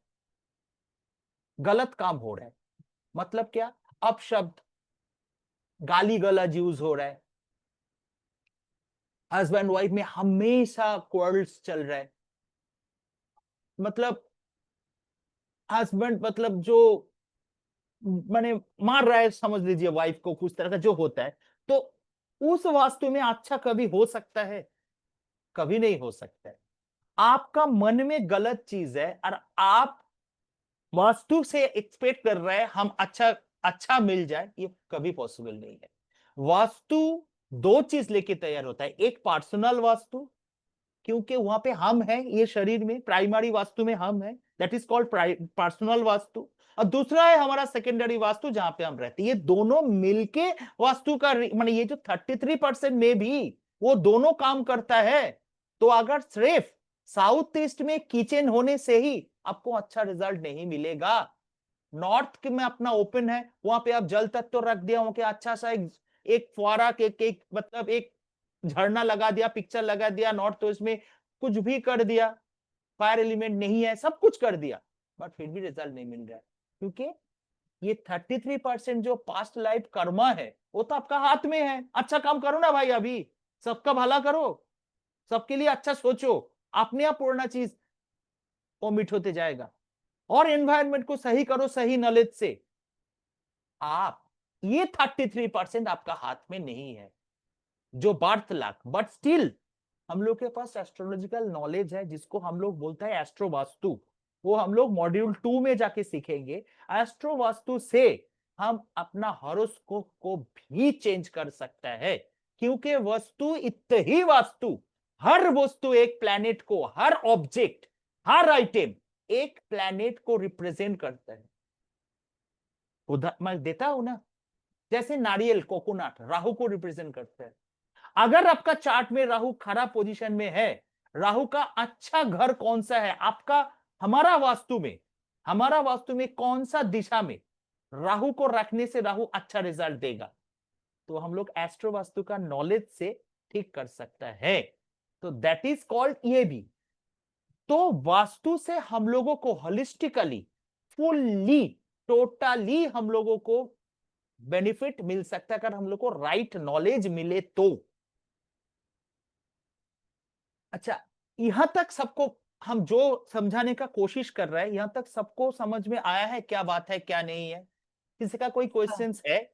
गलत काम हो रहा है मतलब क्या? अपशब्द, गाली गलौज यूज हो रहा है, हस्बैंड वाइफ में हमेशा क्वार्रल्स चल रहा है, मतलब हस्बैंड मतलब जो माने मार रहा है, समझ लीजिए वाइफ को, कुछ तरह का जो होता है। तो उस वास्तु में अच्छा कभी हो सकता है? कभी नहीं हो सकता है। आपका मन में गलत चीज है और आप वास्तु से एक्सपेक्ट कर रहे हैं हम अच्छा अच्छा मिल जाए, ये कभी पॉसिबल नहीं है। वास्तु दो चीज लेके तैयार होता है, एक पर्सनल वास्तु, क्योंकि वहां पे हम हैं, ये शरीर में प्राइमरी वास्तु में हम हैं, that is called personal vastu. और दूसरा है हमारा सेकेंडरी वास्तु, जहां पे हम रहते हैं। ये दोनों मिलके वास्तु का माने ये जो 33% में भी वो दोनों काम करता है। तो अगर सिर्फ साउथ ईस्ट में किचन होने से ही आपको अच्छा रिजल्ट नहीं मिलेगा। नॉर्थ के में अपना ओपन है, वहां पे आप जल तत्व रख दिया, वहां के अच्छा सा एक फुआरा एक मतलब एक झरना लगा दिया, पिक्चर लगा दिया नॉर्थ, तो इसमें कुछ भी कर दिया, फायर एलिमेंट नहीं है, सब कुछ कर दिया, बट फिर भी रिजल्ट नहीं मिल रहा है। क्योंकि ये 33% जो पास्ट लाइफ कर्मा है वो तो आपका हाथ में है। अच्छा काम करो ना भाई, अभी सबका भला करो, सबके लिए अच्छा सोचो, अपने आप पूर्ण चीज ओमिट होते जाएगा। और एनवायरनमेंट को सही करो सही नॉलेज से। आप ये 33% आपका हाथ में नहीं है जो बर्थ लक, बट स्टिल हम लोग के पास एस्ट्रोलॉजिकल नॉलेज है जिसको हम लोग बोलते हैं एस्ट्रो वास्तु। वो हम लोग मॉड्यूल 2 में जाके सीखेंगे। एस्ट्रो वास्तु से हम अपना हॉरोस्कोप को भी चेंज कर सकता है, क्योंकि वस्तु इत ही वास्तु, हर वस्तु एक प्लैनेट को, हर ऑब्जेक्ट, हर आइटम एक प्लैनेट को रिप्रेजेंट करता है। उदाहरण मैं देता हूं ना, जैसे नारियल, कोकोनट राहु को रिप्रेजेंट करता है। अगर आपका चार्ट में राहु खराब पोजीशन में है, राहु का अच्छा घर कौन सा है आपका, हमारा वास्तु में कौन सा दिशा में राहु को रखने से राहु अच्छा रिजल्ट देगा, तो हम लोग एस्ट्रो वास्तु का नॉलेज से ठीक कर सकता है। तो दैट इज कॉल्ड ये भी। तो वास्तु से हम लोगों को होलिस्टिकली, फुल्ली, टोटली हम लोगों को बेनिफिट मिल सकता है अगर हम लोग को राइट नॉलेज मिले तो। अच्छा, यहां तक सबको हम जो समझाने का कोशिश कर रहे हैं, यहां तक सबको समझ में आया है क्या बात है क्या नहीं है? किसी का कोई क्वेश्चंस है?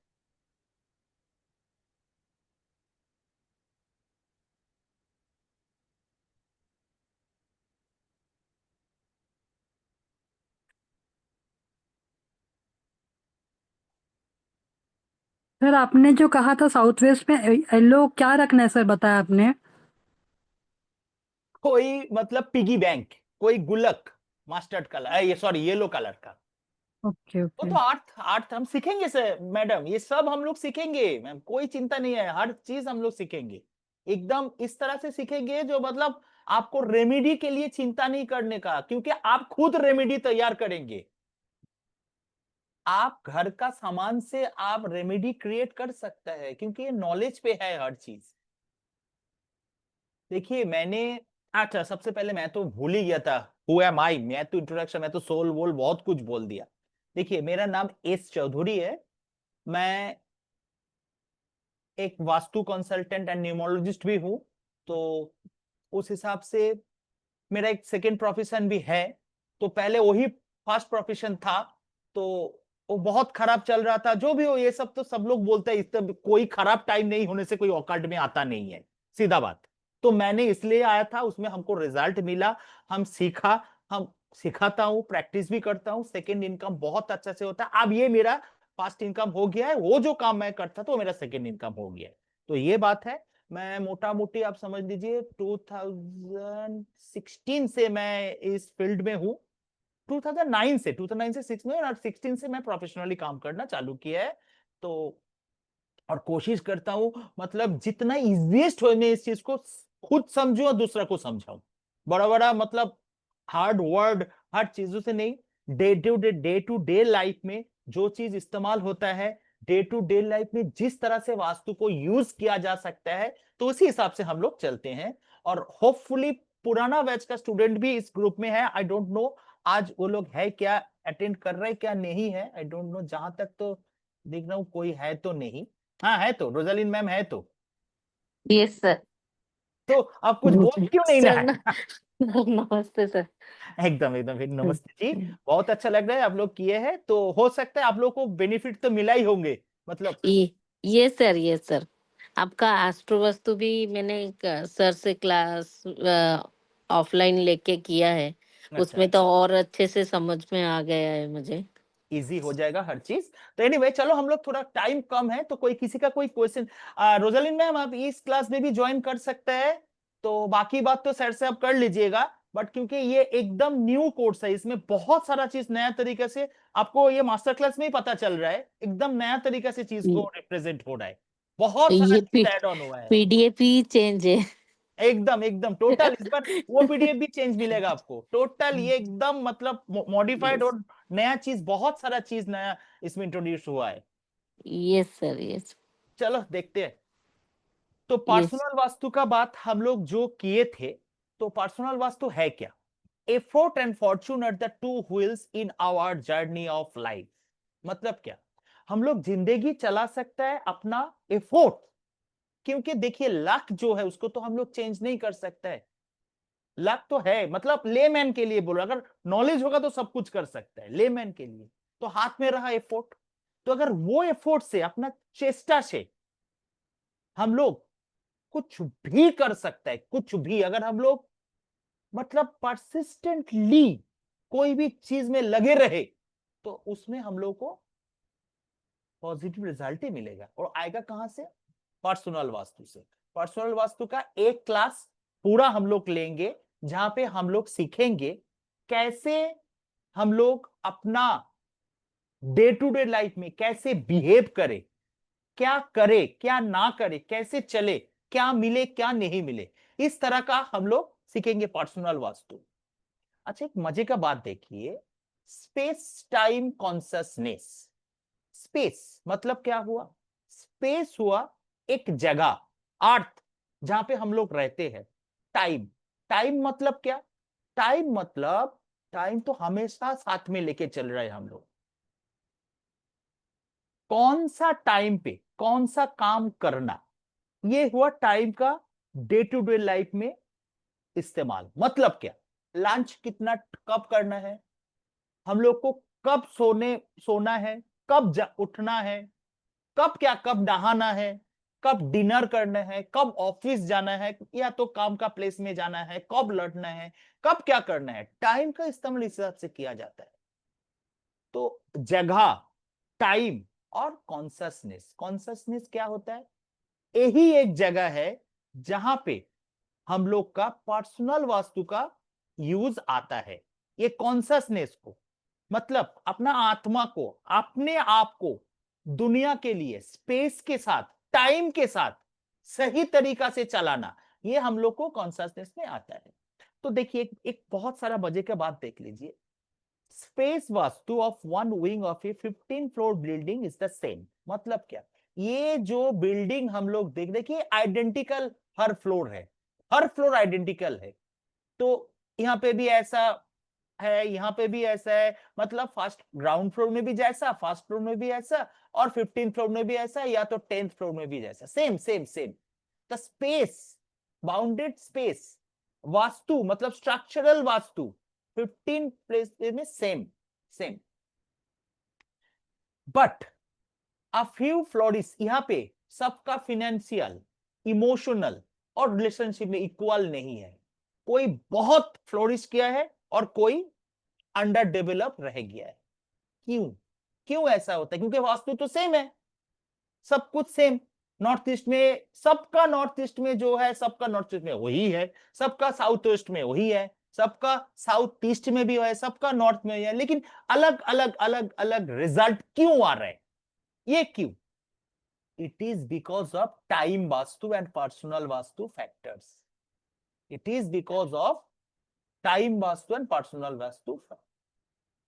सर आपने जो कहा था साउथ वेस्ट में येलो क्या रखना है सर, बताया आपने? कोई मतलब पिगी बैंक, कोई गुल्लक, मास्टर्ड कलर, ये सॉरी येलो कलर का। ओके वो ओके। तो आर्ट आर्ट हम सीखेंगे सर, मैडम ये सब हम लोग सीखेंगे मैम, कोई चिंता नहीं है, हर चीज हम लोग सीखेंगे। एकदम इस तरह से सीखेंगे जो मतलब आपको रेमेडी के लिए चिंता नहीं करने का, क्योंकि आप खुद रेमेडी तैयार करेंगे। आप घर का सामान से आप रेमेडी क्रिएट कर सकते हैं, क्योंकि ये नॉलेज पे है हर चीज। देखिए मैंने, अच्छा सबसे पहले मैं तो भूल ही गया था, हु एम आई, मैं तो इंट्रोडक्शन, मैं तो सोल वोल बहुत कुछ बोल दिया। देखिए मेरा नाम एस चौधरी है, मैं एक वास्तु कंसल्टेंट एंड न्यूमरोलॉजिस्ट भी हूं। तो उस हिसाब से मेरा एक सेकंड प्रोफेशन भी है। तो पहले वही फर्स्ट प्रोफेशन था, तो वो बहुत खराब चल रहा था। जो भी हो, ये सब तो सब लोग बोलते हैं, इससे कोई खराब टाइम नहीं होने से कोई औकात में आता नहीं है, सीधा बात। तो मैंने इसलिए आया था, उसमें हमको रिजल्ट मिला, हम सीखा, हम सिखाता हूँ, प्रैक्टिस भी करता हूँ, सेकंड इनकम बहुत अच्छा से होता है। अब ये मेरा फर्स्ट इनकम हो गया है, वो जो काम मैं करता था वो मेरा सेकंड इनकम हो गया है। तो ये बात है। मैं मोटा मोटी आप समझ लीजिए 2016 से मैं इस फील्ड में हूँ। 2009 से 6 में, और 16 से मैं प्रोफेशनली काम करना चालू किया है। तो और कोशिश करता हूं मतलब जितना इजिएस्ट हो मैं इस चीज को खुद समझूं और दूसरा को समझाऊं। बड़ा बड़ा मतलब हार्ड वर्ड, हर चीजों से नहीं, डे टू डे लाइफ में जो चीज इस्तेमाल होता है, डे टू डे लाइफ में जिस तरह से वास्तु को यूज किया जा सकता है, तो उसी हिसाब से हम लोग चलते हैं। और होपफुली पुराना बैच का स्टूडेंट भी इस ग्रुप में है, आई डोंट नो आज वो लोग है क्या, अटेंड कर रहे हैं क्या नहीं है, आई डोंट नो। जहां तक तो देख रहा हूँ कोई है तो नहीं। हाँ है तो, रोजालिन मैम है तो। Yes sir. तो आप कुछ बोल क्यों नहीं सर रहा ना, है? नमस्ते सर। एकदम एकदम फिर नमस्ते जी। बहुत अच्छा लग रहा है आप लोग किए हैं, तो हो सकता है आप लोग को बेनिफिट तो मिला ही होंगे मतलब। ये सर, ये सर, आपका एस्ट्रो वास्तु भी मैंने एक सर से क्लास ऑफलाइन लेके किया है, अच्छा, उसमें तो और अच्छे से समझ में आ गया है मुझे। इजी हो जाएगा हर चीज। तो एनीवे चलो, हम लोग थोड़ा टाइम कम है, तो कोई किसी का कोई क्वेश्चन, रोजालिन मैम आप इस क्लास में भी ज्वाइन कर सकते हैं। तो बाकी बात तो सर से आप कर लीजिएगा, बट क्योंकि ये एकदम न्यू कोर्स है, इसमें बहुत सारा चीज नया तरीके से आपको ये मास्टर क्लास में ही पता चल रहा है, एकदम नया तरीके से चीज को रिप्रेजेंट हो रहा है, बहुत सारा ये चीज ऐड ऑन हुआ है। पीडीएफ ही चेंज है। एकदम एकदम टोटल इस बार वो पीडीएफ भी चेंज मिलेगा आपको, टोटल ये एकदम मतलब मॉडिफाइड, और नया चीज, बहुत सारा चीज नया इसमें इंट्रोड्यूस हुआ है। Yes sir, yes. चलो देखते हैं। तो यस। पर्सनल वास्तु का बात हम लोग जो किए थे, तो पर्सनल वास्तु है क्या? Effort and fortune are the two wheels in our journey of life. मतलब क्या? हम लोग जिंदगी चला सकता है अपना एफोर्ट, क्योंकि देखिए लक जो है उसको तो हम लोग चेंज नहीं कर सकते हैं। लक तो है, मतलब लेमैन के लिए बोलो, अगर नॉलेज होगा तो सब कुछ कर सकता है, लेमैन के लिए तो हाथ में रहा एफोर्ट। तो अगर वो एफोर्ट से, अपना चेष्टा से हम लोग कुछ भी कर सकते हैं, कुछ भी, अगर हम लोग मतलब परसिस्टेंटली कोई भी चीज में लगे रहे, तो उसमें हम लोग को पॉजिटिव रिजल्ट ही मिलेगा। और आएगा कहां से? पर्सनल वास्तु से। पर्सनल वास्तु का एक क्लास पूरा हम लोग लेंगे, जहां पे हम लोग सीखेंगे कैसे हम लोग अपना डे टू डे लाइफ में कैसे बिहेव करें, क्या करे क्या ना करे, कैसे चले, क्या मिले क्या नहीं मिले, इस तरह का हम लोग सीखेंगे पर्सनल वास्तु। अच्छा एक मजे का बात देखिए, स्पेस टाइम कॉन्सियसनेस। स्पेस मतलब क्या हुआ? स्पेस हुआ एक जगह, अर्थ, जहां पे हम लोग रहते हैं। टाइम, टाइम मतलब क्या? टाइम मतलब, टाइम तो हमेशा साथ में लेके चल रहे हैं हम लोग। कौन सा टाइम पे कौन सा काम करना, ये हुआ टाइम का डे टू डे लाइफ में इस्तेमाल। मतलब क्या, लंच कितना कब करना है, हम लोग को कब सोना है, कब उठना है, कब नहाना है, कब डिनर करना है, कब ऑफिस जाना है या तो काम का प्लेस में जाना है, कब लौटना है, कब क्या करना है, टाइम का इस्तेमाल इस हिसाब से किया जाता है। तो जगह, टाइम और कॉन्शसनेस, कॉन्शसनेस क्या होता है, यही एक जगह है जहां पे हम लोग का पर्सनल वास्तु का यूज आता है। ये कॉन्शसनेस को मतलब अपना आत्मा को, अपने आप को दुनिया के लिए स्पेस के साथ, टाइम के साथ सही तरीका से चलाना, ये हम लोग को कॉन्शसनेस में आता है। तो देखिए एक बहुत सारा मजे का बात देख लीजिए, space vastu of one wing of A 15 floor building is the same. मतलब क्या, ये जो बिल्डिंग हम लोग देख रहे कि आइडेंटिकल हर फ्लोर है, हर फ्लोर आइडेंटिकल है। तो यहाँ पे भी ऐसा है, यहाँ पे भी ऐसा है, मतलब फर्स्ट ग्राउंड फ्लोर में भी जैसा, फर्स्ट फ्लोर में भी ऐसा, और 15th फ्लोर में भी ऐसा, या तो 10th फ्लोर में भी जैसा, same same same. The space, bounded space vastu मतलब स्ट्रक्चरल वास्तु 15 प्लेस में same same, but a few फ्लोरिस, यहाँ पे सबका फिनेंशियल, इमोशनल और रिलेशनशिप में इक्वल नहीं है। कोई बहुत फ्लोरिश किया है और कोई अंडर डेवलप रह गया है। क्यों क्यों ऐसा होता है, क्योंकि वास्तु तो सेम है, सब कुछ सेम। नॉर्थ ईस्ट में सबका, नॉर्थ ईस्ट में जो है सबका नॉर्थ ईस्ट में वही है, सबका साउथ ईस्ट में वही है, सबका साउथ ईस्ट में भी है, सबका नॉर्थ में है, लेकिन अलग अलग अलग अलग रिजल्ट क्यों आ रहे हैं, ये क्यों? It is because of time vastu and personal vastu factors. It is because of time vastu and personal vastu factors.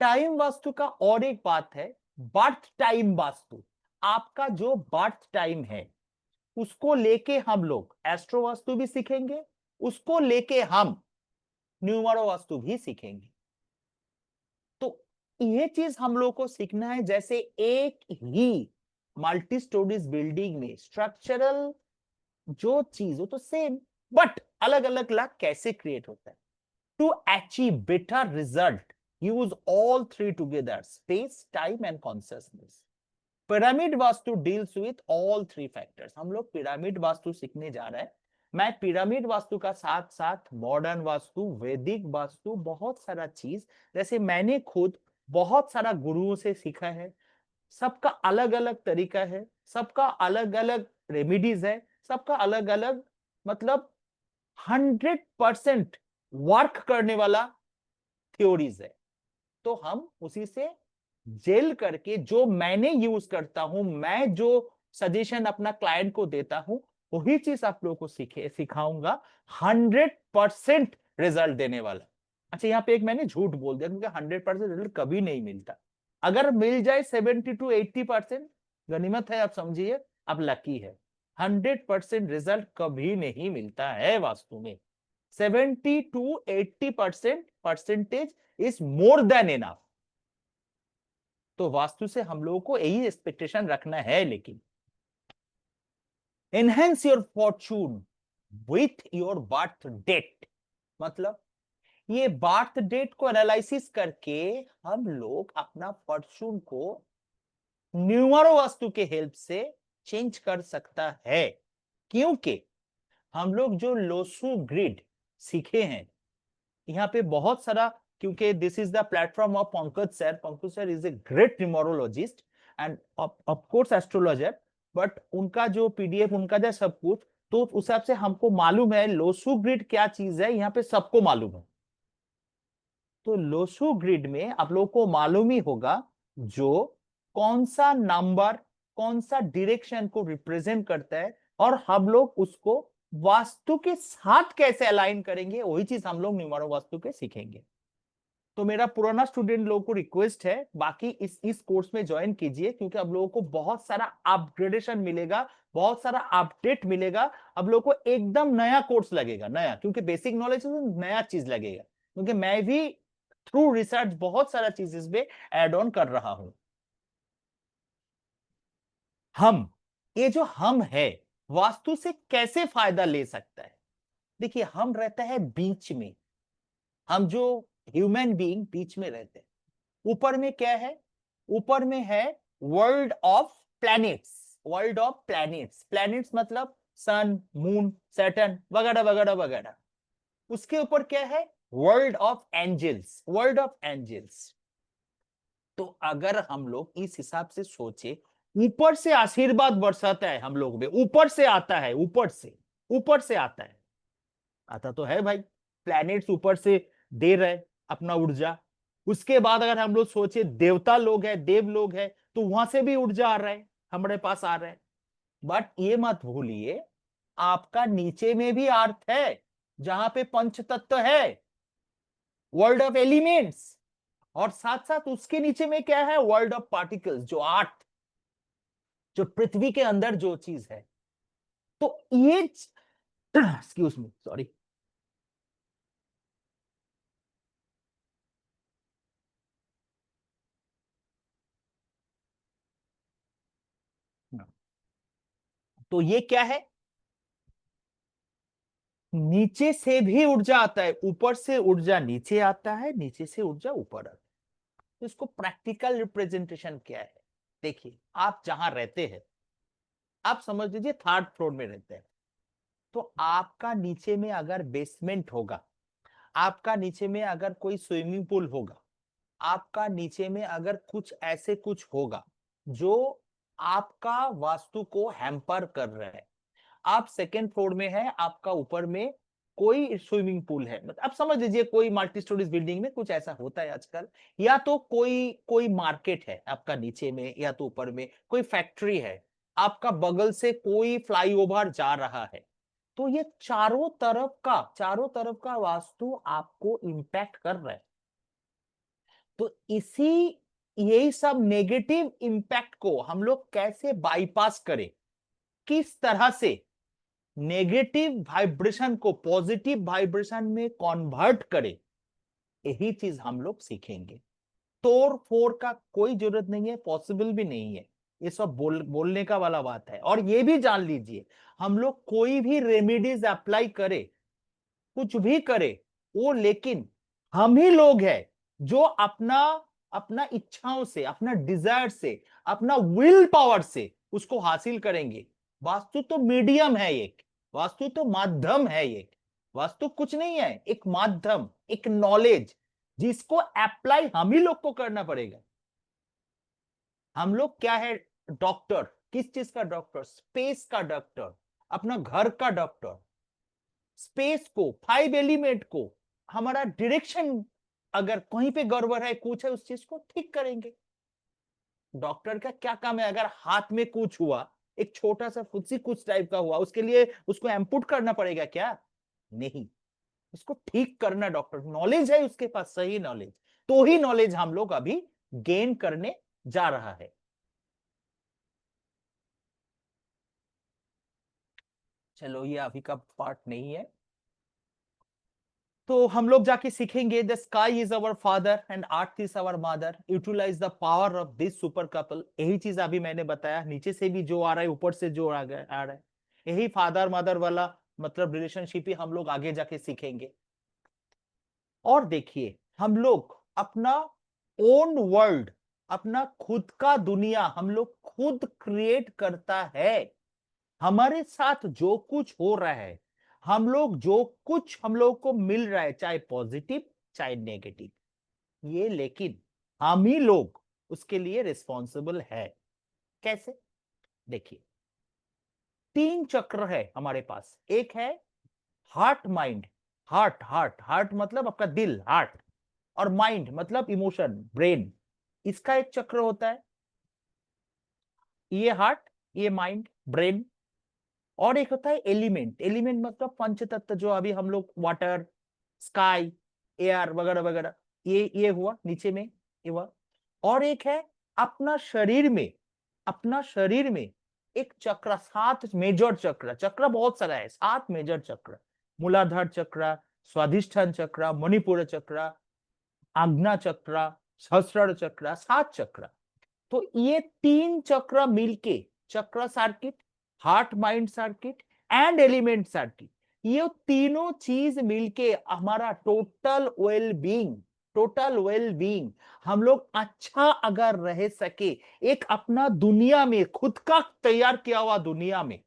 Time vastu का और एक बात है, बर्थ टाइम वास्तु। आपका जो बर्थ टाइम है उसको लेके हम लोग एस्ट्रो वास्तु भी सीखेंगे, उसको लेके हम न्यूमरो वास्तु भी सीखेंगे। तो ये चीज हम लोग को सीखना है, जैसे एक ही मल्टी स्टोरीज बिल्डिंग में स्ट्रक्चरल जो चीज हो तो सेम, बट अलग अलग लाभ कैसे क्रिएट होता है। To achieve better result use all three together, space, time and consciousness. Pyramid vastu deals with all three factors. हम लोग पिरामिड वास्तु सीखने जा रहे हैं। मैं पिरामिड वास्तु का साथ साथ मॉडर्न वास्तु, वैदिक वास्तु, बहुत सारा चीज, जैसे मैंने खुद बहुत सारा गुरुओं से सीखा है, सबका अलग अलग तरीका है, सबका अलग अलग रेमिडीज है, सबका अलग अलग मतलब 100% वर्क करने वाला थ्योरीज है। तो हम उसी से जेल करके जो मैंने यूज करता हूं, मैं जो सजेशन अपना क्लाइंट को देता हूं, वही चीज आप लोगों को सिखाऊंगा 100% रिजल्ट देने वाला। अच्छा, यहाँ पे एक मैंने झूठ बोल दिया, क्योंकि 100% रिजल्ट कभी नहीं मिलता। अगर मिल जाए 70 to 80% गनीमत है, आप समझिए आप लकी है। 100% रिजल्ट कभी नहीं मिलता है वास्तु में। 70 to 80% percentage is more than enough. तो वास्तु से हम लोगों को यही एक्सपेक्टेशन रखना है। लेकिन enhance your fortune with your birth date, मतलब ये बर्थ डेट को एनालिसिस करके हम लोग अपना फॉर्चून को न्यूमरो वास्तु के हेल्प से चेंज कर सकता है। क्योंकि हम लोग जो लोसू ग्रिड सीखे हैं, यहाँ पे बहुत सारा, क्योंकि this is the platform of Pankaj sir. Pankaj sir is a great numerologist end of course astrologer, but उनका जो पीडीएफ, उनका जो सब कुछ, तो उस हिसाब से हमको मालूम है लोसू ग्रिड क्या चीज है, यहाँ पे सबको मालूम है। तो लोसू ग्रिड में आप लोगों को मालूम ही होगा जो कौन सा नंबर कौन सा डायरेक्शन को रिप्रेजेंट करता है, और हम लोग उसको वास्तु के साथ कैसे अलाइन करेंगे, वही चीज हम लोग न्यूमरो वास्तु के सीखेंगे। तो मेरा पुराना स्टूडेंट लोगों को रिक्वेस्ट है, बाकी इस कोर्स में ज्वाइन कीजिए, क्योंकि अब लोगों को बहुत सारा अपग्रेडेशन मिलेगा, बहुत सारा अपडेट मिलेगा। अब लोगों को एकदम नया कोर्स लगेगा, नया, क्योंकि बेसिक नॉलेज नया चीज लगेगा, क्योंकि मैं भी थ्रू रिसर्च बहुत सारा चीजेस में एड ऑन कर रहा हूं। हम, ये जो हम है वास्तु से कैसे फायदा ले सकता है? देखिए, हम रहता है बीच में, हम जो ह्यूमन बीइंग बीच में रहते हैं। ऊपर में क्या है? ऊपर में है world of planets, world of planets. Planets मतलब सन, मून, सैटर्न वगैरह वगैरह वगैरह। उसके ऊपर क्या है? World of angels, world of angels. तो अगर हम लोग इस हिसाब से सोचे, ऊपर से आशीर्वाद बरसाता है हम लोग में, ऊपर से आता है, ऊपर से आता है, आता तो है भाई। प्लैनेट्स ऊपर से दे रहे अपना ऊर्जा। उसके बाद अगर हम लोग सोचे देवता लोग है, देव लोग है, तो वहां से भी ऊर्जा आ रहा है, हमारे पास आ रहा है। बट ये मत भूलिए, आपका नीचे में भी अर्थ है, जहां पे पंच तत्व है, वर्ल्ड ऑफ एलिमेंट्स। और साथ साथ उसके नीचे में क्या है? वर्ल्ड ऑफ पार्टिकल्स, जो अर्थ, जो पृथ्वी के अंदर जो चीज है। तो ये एक्सक्यूज मी, सॉरी, तो ये क्या है? नीचे से भी ऊर्जा आता है, ऊपर से ऊर्जा नीचे आता है, नीचे से ऊर्जा ऊपर आता है। तो इसको प्रैक्टिकल रिप्रेजेंटेशन क्या है? देखिए, आप जहां रहते हैं, आप समझ लीजिए थर्ड फ्लोर में रहते हैं, तो आपका नीचे में अगर बेसमेंट होगा, आपका नीचे में अगर कोई स्विमिंग पूल होगा, आपका नीचे में अगर कुछ ऐसे कुछ होगा जो आपका वास्तु को हैम्पर कर रहा है। आप सेकेंड फ्लोर में है, आपका ऊपर में कोई स्विमिंग पूल है, मतलब आप समझ लीजिए कोई मल्टी स्टोरीज बिल्डिंग में कुछ ऐसा होता है आजकल। या तो कोई कोई मार्केट है आपका नीचे में, या तो ऊपर में कोई फैक्ट्री है, आपका बगल से कोई फ्लाईओवर जा रहा है। तो ये चारों तरफ का वास्तु आपको इंपैक्ट कर रहा है। तो यही सब नेगेटिव इंपैक्ट को हम लोग कैसे बाईपास करें, किस तरह से नेगेटिव वाइब्रेशन को पॉजिटिव वाइब्रेशन में कन्वर्ट करें, यही चीज हम लोग सीखेंगे। तोड़ फोड़ का कोई जरूरत नहीं है, पॉसिबल भी नहीं है। ये सब बोलने का वाला बात है। और ये भी जान लीजिए, हम लोग कोई भी रेमेडीज अप्लाई करे, कुछ भी करे, वो लेकिन हम ही लोग हैं जो अपना अपना इच्छाओं से, अपना डिजायर से, अपना विल पावर से उसको हासिल करेंगे। वास्तु तो मीडियम है एक, वास्तु तो माध्यम है एक, वास्तु कुछ नहीं है, एक माध्यम, एक नॉलेज जिसको अप्लाई हम ही लोग को करना पड़ेगा। हम लोग क्या है? डॉक्टर। किस चीज का डॉक्टर? स्पेस का डॉक्टर, अपना घर का डॉक्टर। स्पेस को, 5 एलिमेंट को, हमारा डायरेक्शन अगर कहीं पे गड़बड़ है, कुछ है, उस चीज को ठीक करेंगे। डॉक्टर का क्या काम है? अगर हाथ में कुछ हुआ, एक छोटा सा फुंसी कुछ टाइप का हुआ, उसके लिए उसको एम्पुट करना पड़ेगा क्या? नहीं, उसको ठीक करना डॉक्टर। नॉलेज है उसके पास, सही नॉलेज। तो ही नॉलेज हम लोग अभी गेन करने जा रहा है। चलो, ये अभी का पार्ट नहीं है, तो हम लोग जाके सीखेंगे the sky is our father and earth is our mother, utilise the power of this super couple. यही चीज अभी मैंने बताया, नीचे से भी जो आ रहा है, ऊपर से जो आ रहा है, यही फादर मदर वाला मतलब रिलेशनशिप ही हम लोग आगे जाके सीखेंगे। और देखिए, हम लोग अपना ओन वर्ल्ड, अपना खुद का दुनिया हम लोग खुद क्रिएट करता है। हमारे साथ जो कुछ हो रहा है, हम लोग जो कुछ हम लोग को मिल रहा है, चाहे पॉजिटिव चाहे नेगेटिव, ये लेकिन हम ही लोग उसके लिए रिस्पॉन्सिबल है। कैसे? देखिए, 3 चक्र है हमारे पास। एक है heart mind, heart heart heart मतलब आपका दिल, हार्ट, और माइंड मतलब इमोशन, ब्रेन। इसका एक चक्र होता है, ये हार्ट, ये माइंड, ब्रेन। और एक होता है एलिमेंट, एलिमेंट मतलब पंचतत्व, जो अभी हम लोग वाटर, स्काई, एयर वगैरह वगैरह, ये हुआ नीचे में, ये हुआ। और एक है अपना शरीर में, अपना शरीर में एक चक्र, 7 मेजर चक्र, चक्र बहुत सारा है, 7 मेजर चक्र। मूलाधार चक्र, स्वाधिष्ठान चक्र, मणिपुर चक्र, आज्ञा चक्र, सहस्त्रार चक्र, 7 चक्र। तो ये 3 चक्र मिलके चक्र circuit, heart mind circuit and element circuit, ये तीनों चीज मिलके हमारा टोटल वेल बीइंग हम लोग अच्छा अगर रह सके, एक अपना दुनिया में खुद का तैयार किया हुआ दुनिया में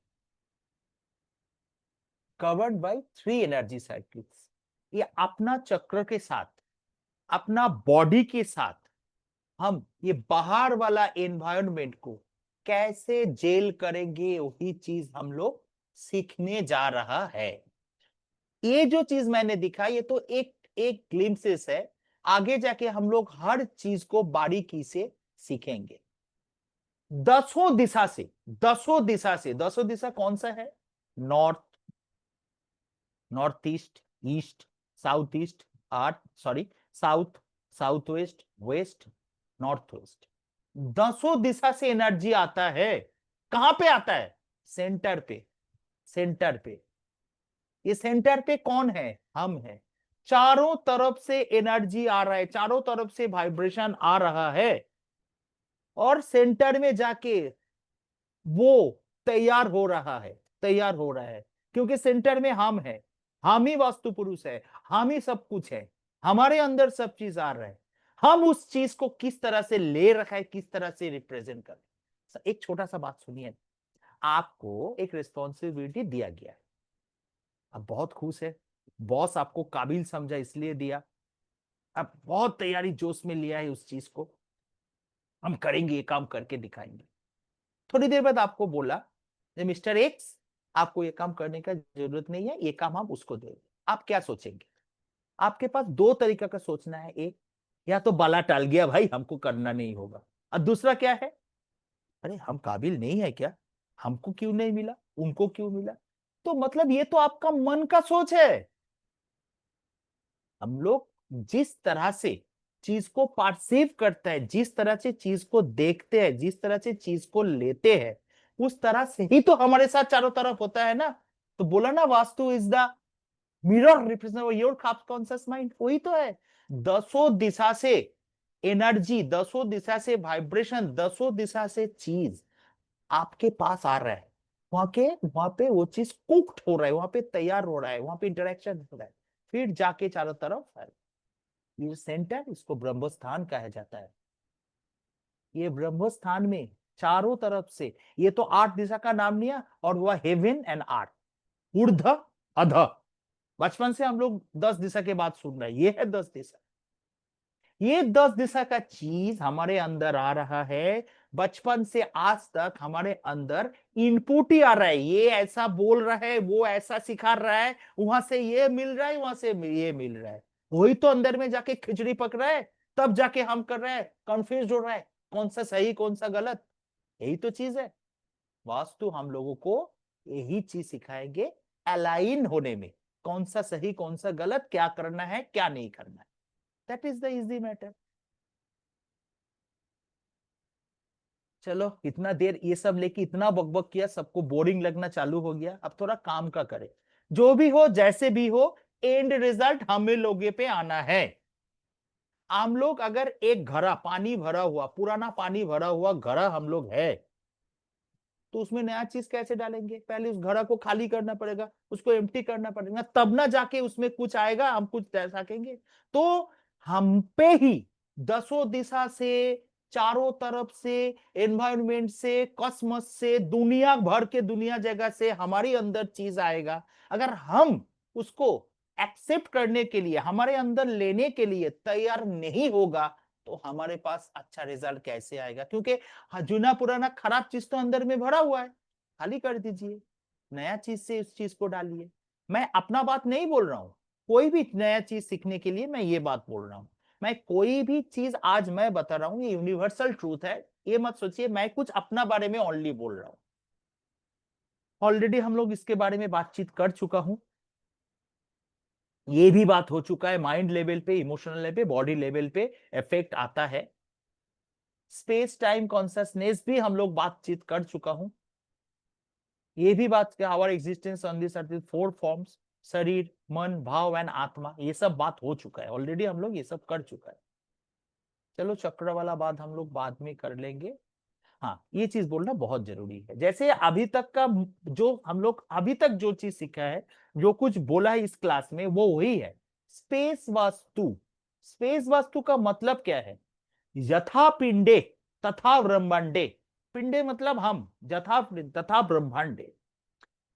कवर्ड बाय 3 एनर्जी सर्किट्स, ये अपना चक्र के साथ, अपना बॉडी के साथ हम ये बाहर वाला एनवायरनमेंट को कैसे जेल करेंगे, वही चीज हम लोग सीखने जा रहा है। ये जो चीज मैंने दिखा ये तो एक एक ग्लिम्पसेस है, आगे जाके हम लोग हर चीज को बारीकी से सीखेंगे। दसों दिशा से, दसों दिशा कौन सा है? North, north east, east, south east, south, south west, west, north west, दसों दिशा से एनर्जी आता है। कहां पे आता है? सेंटर पे, सेंटर पे। ये सेंटर पे कौन है? हम हैं। चारों तरफ से एनर्जी आ रहा है, चारों तरफ से वाइब्रेशन आ रहा है और सेंटर में जाके वो तैयार हो रहा है, तैयार हो रहा है, क्योंकि सेंटर में हम है, हम ही वास्तु पुरुष है, हम ही सब कुछ है, हमारे अंदर सब चीज आ रहा है। हम उस चीज को किस तरह से ले रखा है, किस तरह से रिप्रेजेंट कर। एक छोटा सा बात सुनिए, आपको एक रिस्पॉन्सिबिलिटी दिया गया है, अब बहुत खुश है, बॉस आपको काबिल समझा इसलिए दिया, अब बहुत तैयारी जोश में लिया है उस चीज को, हम करेंगे, ये काम करके दिखाएंगे। थोड़ी देर बाद आपको बोला मिस्टर एक्स, आपको ये काम करने का जरूरत नहीं है, ये काम हम उसको देंगे। आप क्या सोचेंगे? आपके पास दो तरीका का सोचना है, एक या तो बाला टाल गया भाई, हमको करना नहीं होगा, और दूसरा क्या है, अरे हम काबिल नहीं है क्या, हमको क्यों नहीं मिला, उनको क्यों मिला। तो मतलब ये तो आपका मन का सोच है। हम लोग जिस तरह से चीज को परसीव करते हैं, जिस तरह से चीज को देखते हैं, जिस तरह से चीज को लेते हैं, उस तरह से ही तो हमारे साथ चारों तरफ होता है ना। तो बोला ना, vastu is the mirror represent your conscious mind, वही तो है। दसों दिशा से एनर्जी, दसों दिशा से वाइब्रेशन, दसों दिशा से चीज आपके पास आ रहा है, वहां पे वो चीज कुक्ड हो रहा है, वहां पे तैयार हो रहा है, वहां पे इंटरेक्शन हो रहा है, फिर जाके चारों तरफ फैल। ये सेंटर, इसको ब्रह्म स्थान कहा जाता है। ये ब्रह्म स्थान में चारों तरफ से, ये तो 8 दिशा का नाम लिया और हुआ हेवन एंड आर्थ, ऊर्ध्व अध। बचपन से हम लोग 10 दिशा के बात सुन रहे हैं, ये है 10 दिशा। ये 10 दिशा का चीज हमारे अंदर आ रहा है, बचपन से आज तक हमारे अंदर इनपुट ही आ रहा है, ये ऐसा बोल रहा है, वो ऐसा सिखा रहा है, वहां से ये मिल रहा है, वहां से ये मिल रहा है, वही तो अंदर में जाके खिचड़ी पक रहा है, तब जाके हम कर रहे हैं, कंफ्यूज हो रहा है, कौन सा सही कौन सा गलत। यही तो चीज है। वास्तु हम लोगों को यही चीज सिखाएंगे, अलाइन होने में, कौन सा सही कौन सा गलत, क्या करना है क्या नहीं करना है। That is the easy matter. चलो, इतना देर ये सब लेके इतना बकबक किया, सबको बोरिंग लगना चालू हो गया, अब थोड़ा काम का करें। जो भी हो, जैसे भी हो, एंड रिजल्ट हमें लोगे पे आना है। हम लोग अगर एक घड़ा पानी भरा हुआ, पुराना पानी भरा हुआ घड़ा हम लोग है, तो उसमें नया चीज कैसे डालेंगे? पहले उस घड़ा को खाली करना पड़ेगा, उसको एम्प्टी करना पड़ेगा, तब ना जाके उसमें कुछ आएगा, हम कुछ दे सकेंगे। तो हम पे ही दसों दिशा से, चारों तरफ से, एनवायरनमेंट से, कॉस्मोस से, दुनिया भर के दुनिया जगह से हमारे अंदर चीज आएगा। अगर हम उसको एक्सेप्ट करने के लिए, हमारे अंदर लेने के लिए तैयार नहीं होगा, तो हमारे पास अच्छा रिजल्ट कैसे आएगा? क्योंकि जुना पुराना खराब चीज तो अंदर में भरा हुआ है, खाली कर दीजिए, नया चीज से उस चीज को डालिए। मैं अपना बात नहीं बोल रहा हूं, कोई भी नया चीज सीखने के लिए मैं ये बात बोल रहा हूं। मैं कोई भी चीज आज मैं बता रहा हूं, ये यूनिवर्सल ट्रूथ है, ये मत सोचिए मैं कुछ अपना बारे में ओनली बोल रहा हूं। ऑलरेडी हम लोग इसके बारे में बातचीत कर चुका हूं, ये भी बात हो चुका है, माइंड लेवल पे, इमोशनल लेवल पे, बॉडी लेवल पे इफेक्ट आता है। स्पेस टाइम कॉन्शियसनेस भी हम लोग बातचीत कर चुका हूं, ये भी बात, our existence on this earth is 4 forms, शरीर, मन, भाव एंड आत्मा, ये सब बात हो चुका है ऑलरेडी, हम लोग ये सब कर चुका है। चलो, चक्र वाला बात हम लोग बाद में कर लेंगे। हाँ, ये चीज बोलना बहुत जरूरी है। जैसे अभी तक का जो हम लोग अभी तक जो चीज सीखा है, जो कुछ बोला है इस क्लास में, वो वही है। स्पेस वास्तु। स्पेस वास्तु का मतलब क्या है? यथा पिंडे तथा ब्रह्मांडे। पिंडे मतलब हम, यथा तथा ब्रह्मांडे।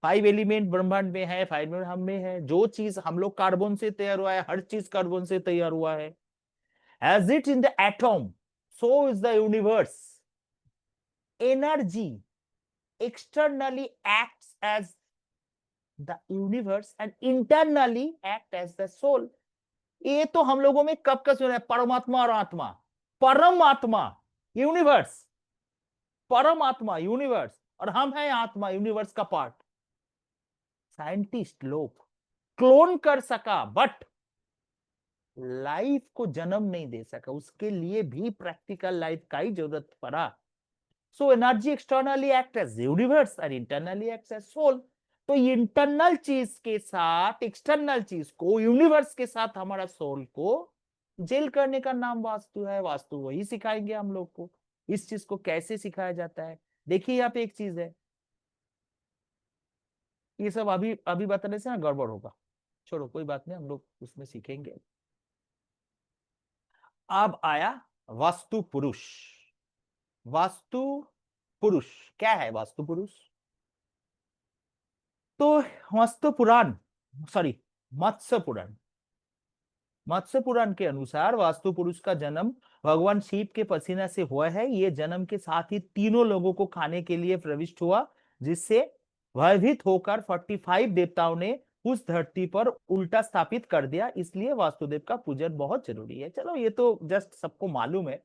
5 एलिमेंट ब्रह्मांड में है, 5 एलिमेंट हम में है। जो चीज हम लोग कार्बन से तैयार हुआ है, हर चीज कार्बन से तैयार हुआ है। As it in the atom, so is the universe. Energy externally acts as the universe and internally act as the soul। ये तो हम लोगों में कब का सुना है, परमात्मा और आत्मा। परमात्मा यूनिवर्स, परमात्मा यूनिवर्स, और हम हैं आत्मा, यूनिवर्स का पार्ट। साइंटिस्ट लोग क्लोन कर सका, बट लाइफ को जन्म नहीं दे सका। उसके लिए भी प्रैक्टिकल लाइफ का ही जरूरत पड़ा। So energy externally act as universe और इंटरनली एक्ट एज सोल। तो इंटरनल चीज के साथ एक्सटर्नल चीज को, यूनिवर्स के साथ हमारा सोल को जेल करने का नाम वास्तु है। वास्तु वही सिखाएंगे हम लोग को। इस चीज को कैसे सिखाया जाता है, देखिए यहाँ पे एक चीज है। ये सब अभी अभी बताने से ना गड़बड़ होगा, छोड़ो कोई बात नहीं, हम लोग उसमें सीखेंगे। अब आया वास्तु पुरुष। वास्तु पुरुष क्या है? वास्तु पुरुष तो वास्तु पुराण, सॉरी मत्स्य पुराण, मत्स्य पुराण के अनुसार वास्तु पुरुष का जन्म भगवान शिव के पसीना से हुआ है। ये जन्म के साथ ही तीनों लोगों को खाने के लिए प्रविष्ट हुआ, जिससे भयभीत होकर 45 देवताओं ने उस धरती पर उल्टा स्थापित कर दिया। इसलिए वास्तुदेव का पूजन बहुत जरूरी है। चलो ये तो जस्ट सबको मालूम है,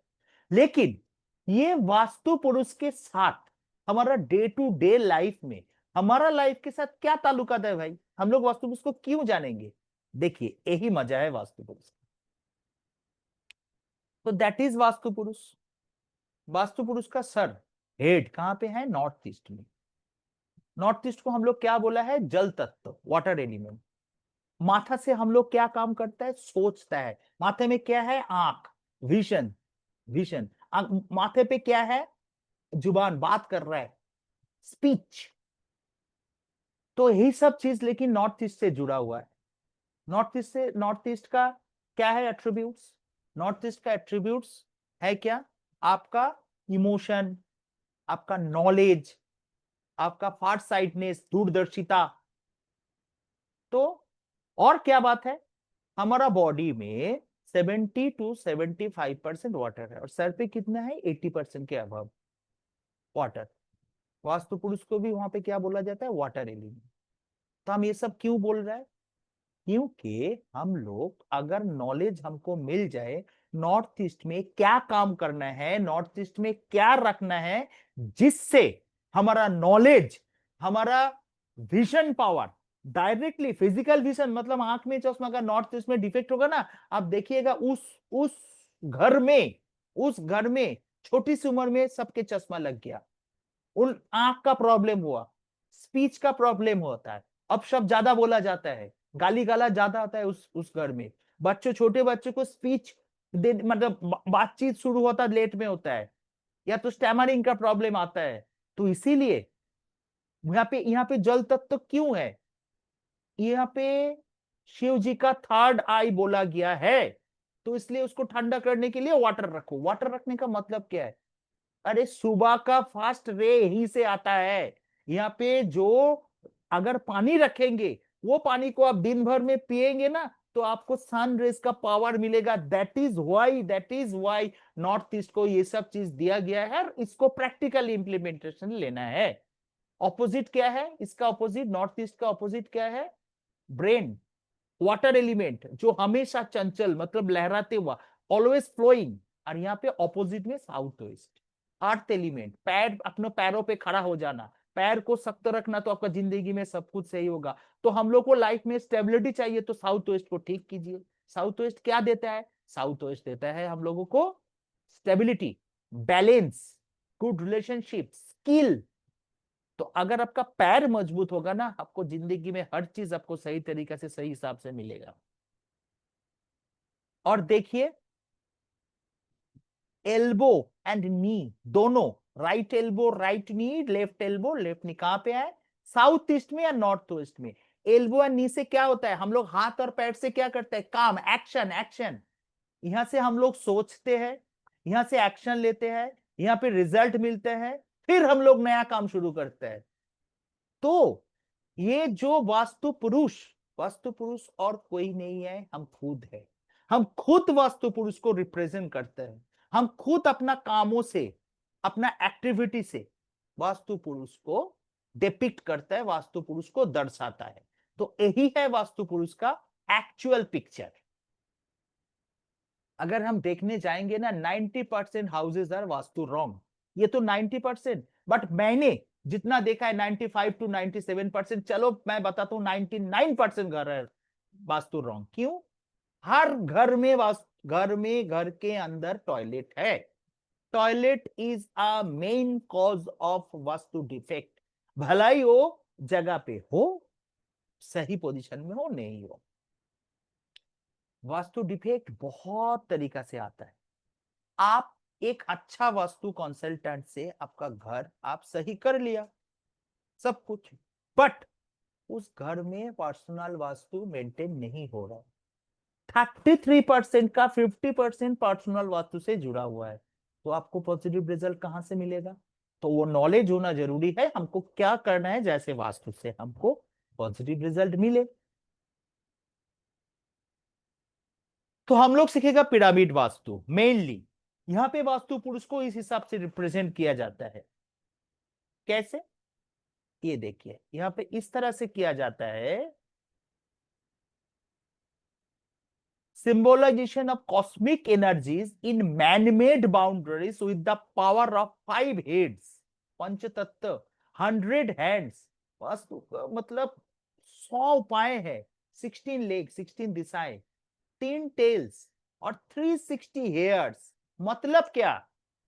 लेकिन ये वास्तु पुरुष के साथ हमारा डे टू डे लाइफ में, हमारा लाइफ के साथ क्या ताल्लुकात है भाई? हम लोग वास्तु पुरुष को क्यों जानेंगे? देखिए यही मजा है वास्तु पुरुष। तो दैट इज वास्तु पुरुष। वास्तु पुरुष का सर, हेड कहां पे है? नॉर्थ ईस्ट में। नॉर्थ ईस्ट को हम लोग क्या बोला है? जल तत्व, वाटर एलिमेंट। माथा से हम लोग क्या काम करता है? सोचता है। माथे में क्या है? आंख, विजन, विजन। माथे पे क्या है? जुबान, बात कर रहा है, स्पीच। तो यही सब चीज लेकिन नॉर्थ ईस्ट से जुड़ा हुआ है। नॉर्थ ईस्ट का क्या है एट्रीब्यूट्स? नॉर्थ ईस्ट का एट्रीब्यूट्स है क्या? आपका इमोशन, आपका नॉलेज, आपका फार साइटनेस, दूरदर्शिता। तो और क्या बात है? हमारा बॉडी में 70 to 75% वाटर है, और सर पे कितना है? 80% के अबव वाटर। वास्तु पुरुष को भी वहां पे क्या बोला जाता है? Water element. तो हम ये सब क्यों बोल रहे हैं? क्योंकि हम लोग, अगर नॉलेज हमको मिल जाए नॉर्थ ईस्ट में क्या काम करना है, नॉर्थ ईस्ट में क्या रखना है, जिससे हमारा नॉलेज, हमारा vision power directly, physical vision मतलब आंख में चश्मा का नॉर्थ ईस्ट में डिफेक्ट होगा ना, आप देखिएगा उस घर में, उस घर में छोटी सी उम्र में सबके चश्मा लग गया। उन आंख का प्रॉब्लम हुआ, स्पीच का प्रॉब्लम होता है, अपशब्द ज्यादा बोला जाता है, गाली गाला ज्यादा आता है उस घर में। बच्चों, छोटे बच्चों को स्पीच मतलब बातचीत शुरू होता लेट में होता है, या तो स्टैमरिंग का प्रॉब्लम आता है। तो इसीलिए यहाँ पे जल तत्व क्यों है? यहाँ पे शिव जी का थर्ड आई बोला गया है, तो इसलिए उसको ठंडा करने के लिए वाटर रखो। वाटर रखने का मतलब क्या है? अरे सुबह का फास्ट रे यहीं से आता है। यहाँ पे जो अगर पानी रखेंगे, वो पानी को आप दिन भर में पिएंगे ना, तो आपको सन रेज का पावर मिलेगा। That is why north east को ये सब चीज दिया गया है, और इसको प्रैक्टिकल इंप्लीमेंटेशन लेना है। ऑपोजिट क्या है इसका? ऑपोजिट, नॉर्थ ईस्ट का ऑपोजिट क्या है? ब्रेन, वाटर एलिमेंट, जो हमेशा चंचल मतलब लहराते हुआ, ऑलवेज फ्लोइंग। और यहाँ पे ऑपोजिट में साउथ वेस्ट, अर्थ एलिमेंट, पैर, अपने पैरों पे खड़ा हो जाना, पैर को सख्त रखना, तो आपका जिंदगी में सब कुछ सही होगा। तो हम लोग को लाइफ में स्टेबिलिटी चाहिए, तो साउथ वेस्ट को ठीक कीजिए। साउथ वेस्ट क्या देता है? साउथ वेस्ट देता है हम लोगों को stability, balance, good relationship, skill. तो अगर आपका पैर मजबूत होगा ना, आपको जिंदगी में हर चीज आपको सही तरीके से, सही हिसाब से मिलेगा। और देखिए एल्बो एंड नी दोनों right elbow right knee, left elbow left नी, कहां पे है? साउथ ईस्ट में या नॉर्थ ईस्ट में? एल्बो और नी से क्या होता है? हम लोग हाथ और पैर से क्या करते हैं? काम, एक्शन, एक्शन। यहां से हम लोग सोचते हैं, यहां से एक्शन लेते हैं, यहां पे रिजल्ट मिलते हैं, फिर हम लोग नया काम शुरू करते हैं। तो ये जो वास्तु पुरुष और कोई नहीं है, हम खुद है। हम खुद वास्तु पुरुष को रिप्रेजेंट करते हैं। हम खुद अपना कामों से, अपना एक्टिविटी से वास्तु पुरुष को डिपिक्ट करता है, वास्तु पुरुष को दर्शाता है। तो यही है वास्तु पुरुष का एक्चुअल पिक्चर। अगर हम देखने जाएंगे ना, 90% हाउसेज आर वास्तु रॉन्ग। ये तो 90%, बट मैंने जितना देखा है 95 to 97%, चलो मैं बताता हूं 99% घर है वास्तु रॉन्ग। क्यों? हर घर में घर के अंदर टॉयलेट है। Toilet is a main cause of vastu defect. भलाई वो जगह पे हो, सही पोजीशन में हो, नहीं हो। वास्तु डिफेक्ट बहुत तरीका से आता है। आप एक अच्छा वास्तु कंसल्टेंट से आपका घर आप सही कर लिया सब कुछ, बट उस घर में पर्सनल वास्तु मेंटेन नहीं हो रहा। 33% का 50% पर्सनल वास्तु से जुड़ा हुआ है। तो आपको पॉजिटिव रिजल्ट कहां से मिलेगा? तो वो नॉलेज होना जरूरी है, हमको क्या करना है जैसे वास्तु से हमको पॉजिटिव रिजल्ट मिले। तो हम लोग सीखेगा पिरामिड वास्तु। मेनली यहां पे वास्तु पुरुष को इस हिसाब से रिप्रेजेंट किया जाता है। कैसे? ये देखिए, यहां पे इस तरह से किया जाता है। Symbolization of cosmic energies in man-made boundaries with the power of 5 heads, पंचतत्व, 100 hands। वास्तु का मतलब 100 उपाय है, 16 लेग, 16 दिशाएं, 3 टेल्स और 360 हेयर्स। मतलब क्या?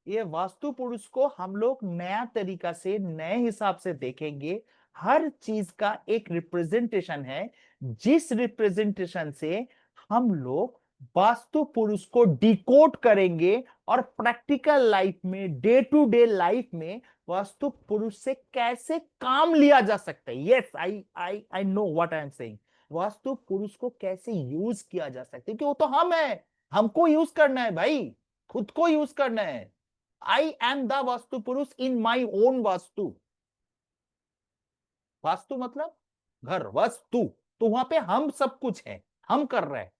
ये वास्तु पुरुष को हम लोग नया तरीका से, नए हिसाब से देखेंगे। हर चीज का एक रिप्रेजेंटेशन है, जिस रिप्रेजेंटेशन से हम लोग वास्तु पुरुष को डिकोड करेंगे और प्रैक्टिकल लाइफ में, डे टू डे लाइफ में वास्तु पुरुष से कैसे काम लिया जा सकता है। Yes, I know what I am saying. Vastu पुरुष को कैसे यूज किया जा सकता है, क्योंकि वो तो हम है, हमको यूज करना है भाई, खुद को यूज करना है। आई एम द वास्तु पुरुष इन माई ओन वास्तु। वास्तु मतलब घर, वस्तु, तो वहां पे हम सब कुछ है, हम कर रहे हैं।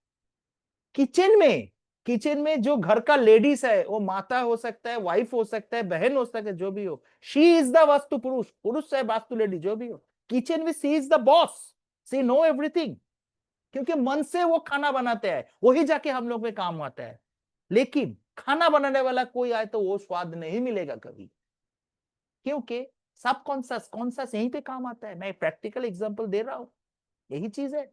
किचन में जो घर का लेडीज है, वो माता हो सकता है, वाइफ हो सकता है, बहन हो सकता है, जो भी हो, शी इज द वास्तु पुरुष। पुरुष है वास्तु लेडी, जो भी हो, किचन में she is the boss, she know everything. क्योंकि मन से वो खाना बनाते हैं, वही जाके हम लोग में काम आता है। लेकिन खाना बनाने वाला कोई आए तो वो स्वाद नहीं मिलेगा कभी, क्योंकि सबकॉन्शियस यहीं पे काम आता है। मैं प्रैक्टिकल एग्जांपल दे रहा हूं, यही चीज है।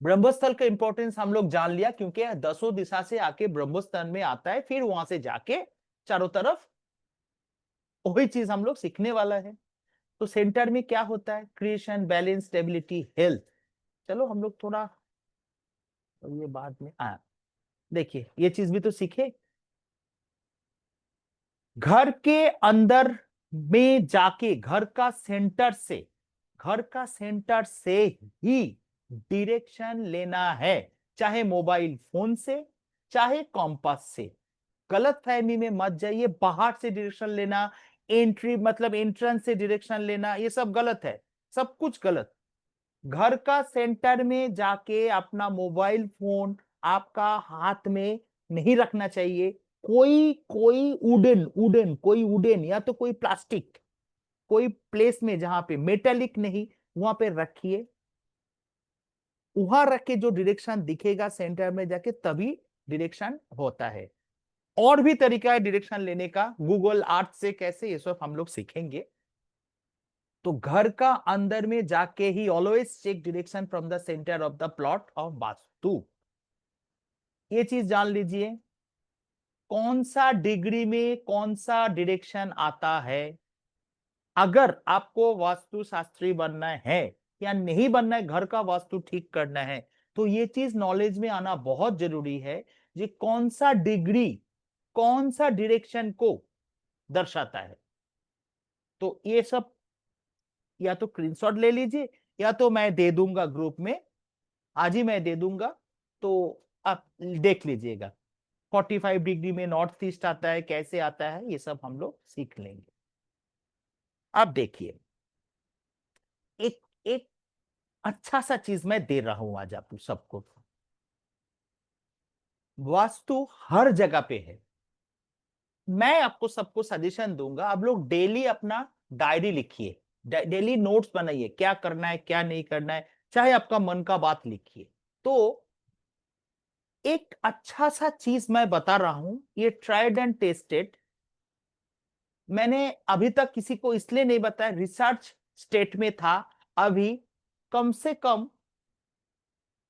ब्रह्मस्थल का इंपॉर्टेंस हम लोग जान लिया, क्योंकि 10 दिशा से आके ब्रह्मस्थल में आता है, फिर वहां से जाके चारों तरफ वही चीज हम लोग सीखने वाला है। तो सेंटर में क्या होता है? Creation, balance, stability, health. चलो हम लोग थोड़ा ये बाद में देखिए, ये चीज भी तो सीखे। घर के अंदर में जाके घर का सेंटर से ही डायरेक्शन लेना है, चाहे मोबाइल फोन से, चाहे कॉम्पास से। गलत फहमी में मत जाइए, बाहर से डायरेक्शन लेना, एंट्री मतलब एंट्रेंस से डायरेक्शन लेना, ये सब गलत है, सब कुछ गलत। घर का सेंटर में जाके अपना मोबाइल फोन आपका हाथ में नहीं रखना चाहिए। कोई वुडन या तो कोई प्लास्टिक, कोई प्लेस में जहां पे मेटेलिक नहीं, वहां पे रखिए। वहां रख के जो डायरेक्शन दिखेगा सेंटर में जाके, तभी डायरेक्शन होता है। और भी तरीका है डायरेक्शन लेने का, गूगल अर्थ से कैसे, ये सब हम लोग सीखेंगे। तो घर का अंदर में जाके ही always check direction from the centre of the plot of vastu. ये चीज जान लीजिए, कौन सा डिग्री में कौन सा डायरेक्शन आता है। अगर आपको वास्तु शास्त्री बनना है या नहीं बनना है, घर का वास्तु ठीक करना है, तो ये चीज नॉलेज में आना बहुत जरूरी है। ये कौन सा डिग्री कौन सा डायरेक्शन को दर्शाता है। तो ये सब या तो स्क्रीनशॉट ले लीजिए या तो मैं दे दूंगा ग्रुप में, आज ही मैं दे दूंगा, तो आप देख लीजिएगा 45 डिग्री में नॉर्थ ईस्ट आता है, कैसे आता है, ये सब हम लोग सीख लेंगे। अब देखिए एक एक अच्छा सा चीज मैं दे रहा हूं आज आप सबको। वास्तु हर जगह पे है। मैं आपको सबको सजेशन दूंगा, आप लोग डेली अपना डायरी लिखिए, डेली नोट्स बनाइए, क्या करना है क्या नहीं करना है, चाहे आपका मन का बात लिखिए। तो एक अच्छा सा चीज मैं बता रहा हूं, ये ट्राइड एंड टेस्टेड। मैंने अभी तक किसी को इसलिए नहीं बताया, रिसर्च स्टेट में था, अभी कम से कम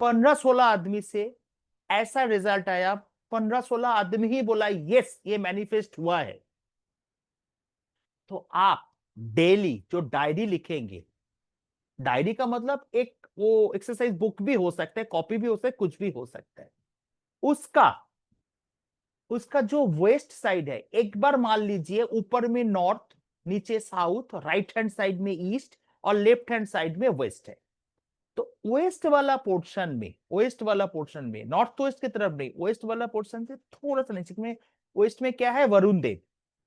15-16 आदमी से ऐसा रिजल्ट आया, 15-16 आदमी ही बोला यस ये मैनिफेस्ट हुआ है। तो आप डेली जो डायरी लिखेंगे, डायरी का मतलब एक वो एक्सरसाइज बुक भी हो सकता है, कॉपी भी हो सकता है, कुछ भी हो सकता है, उसका जो वेस्ट साइड है, एक बार मान लीजिए ऊपर में नॉर्थ, नीचे साउथ, राइट हैंड साइड में ईस्ट और लेफ्ट हैंड साइड में वेस्ट है। तो वेस्ट वाला पोर्शन में नॉर्थ वेस्ट की तरफ नहीं, वेस्ट वाला पोर्शन से थोड़ा सा नीचे में, वेस्ट में क्या है, वरुण देव,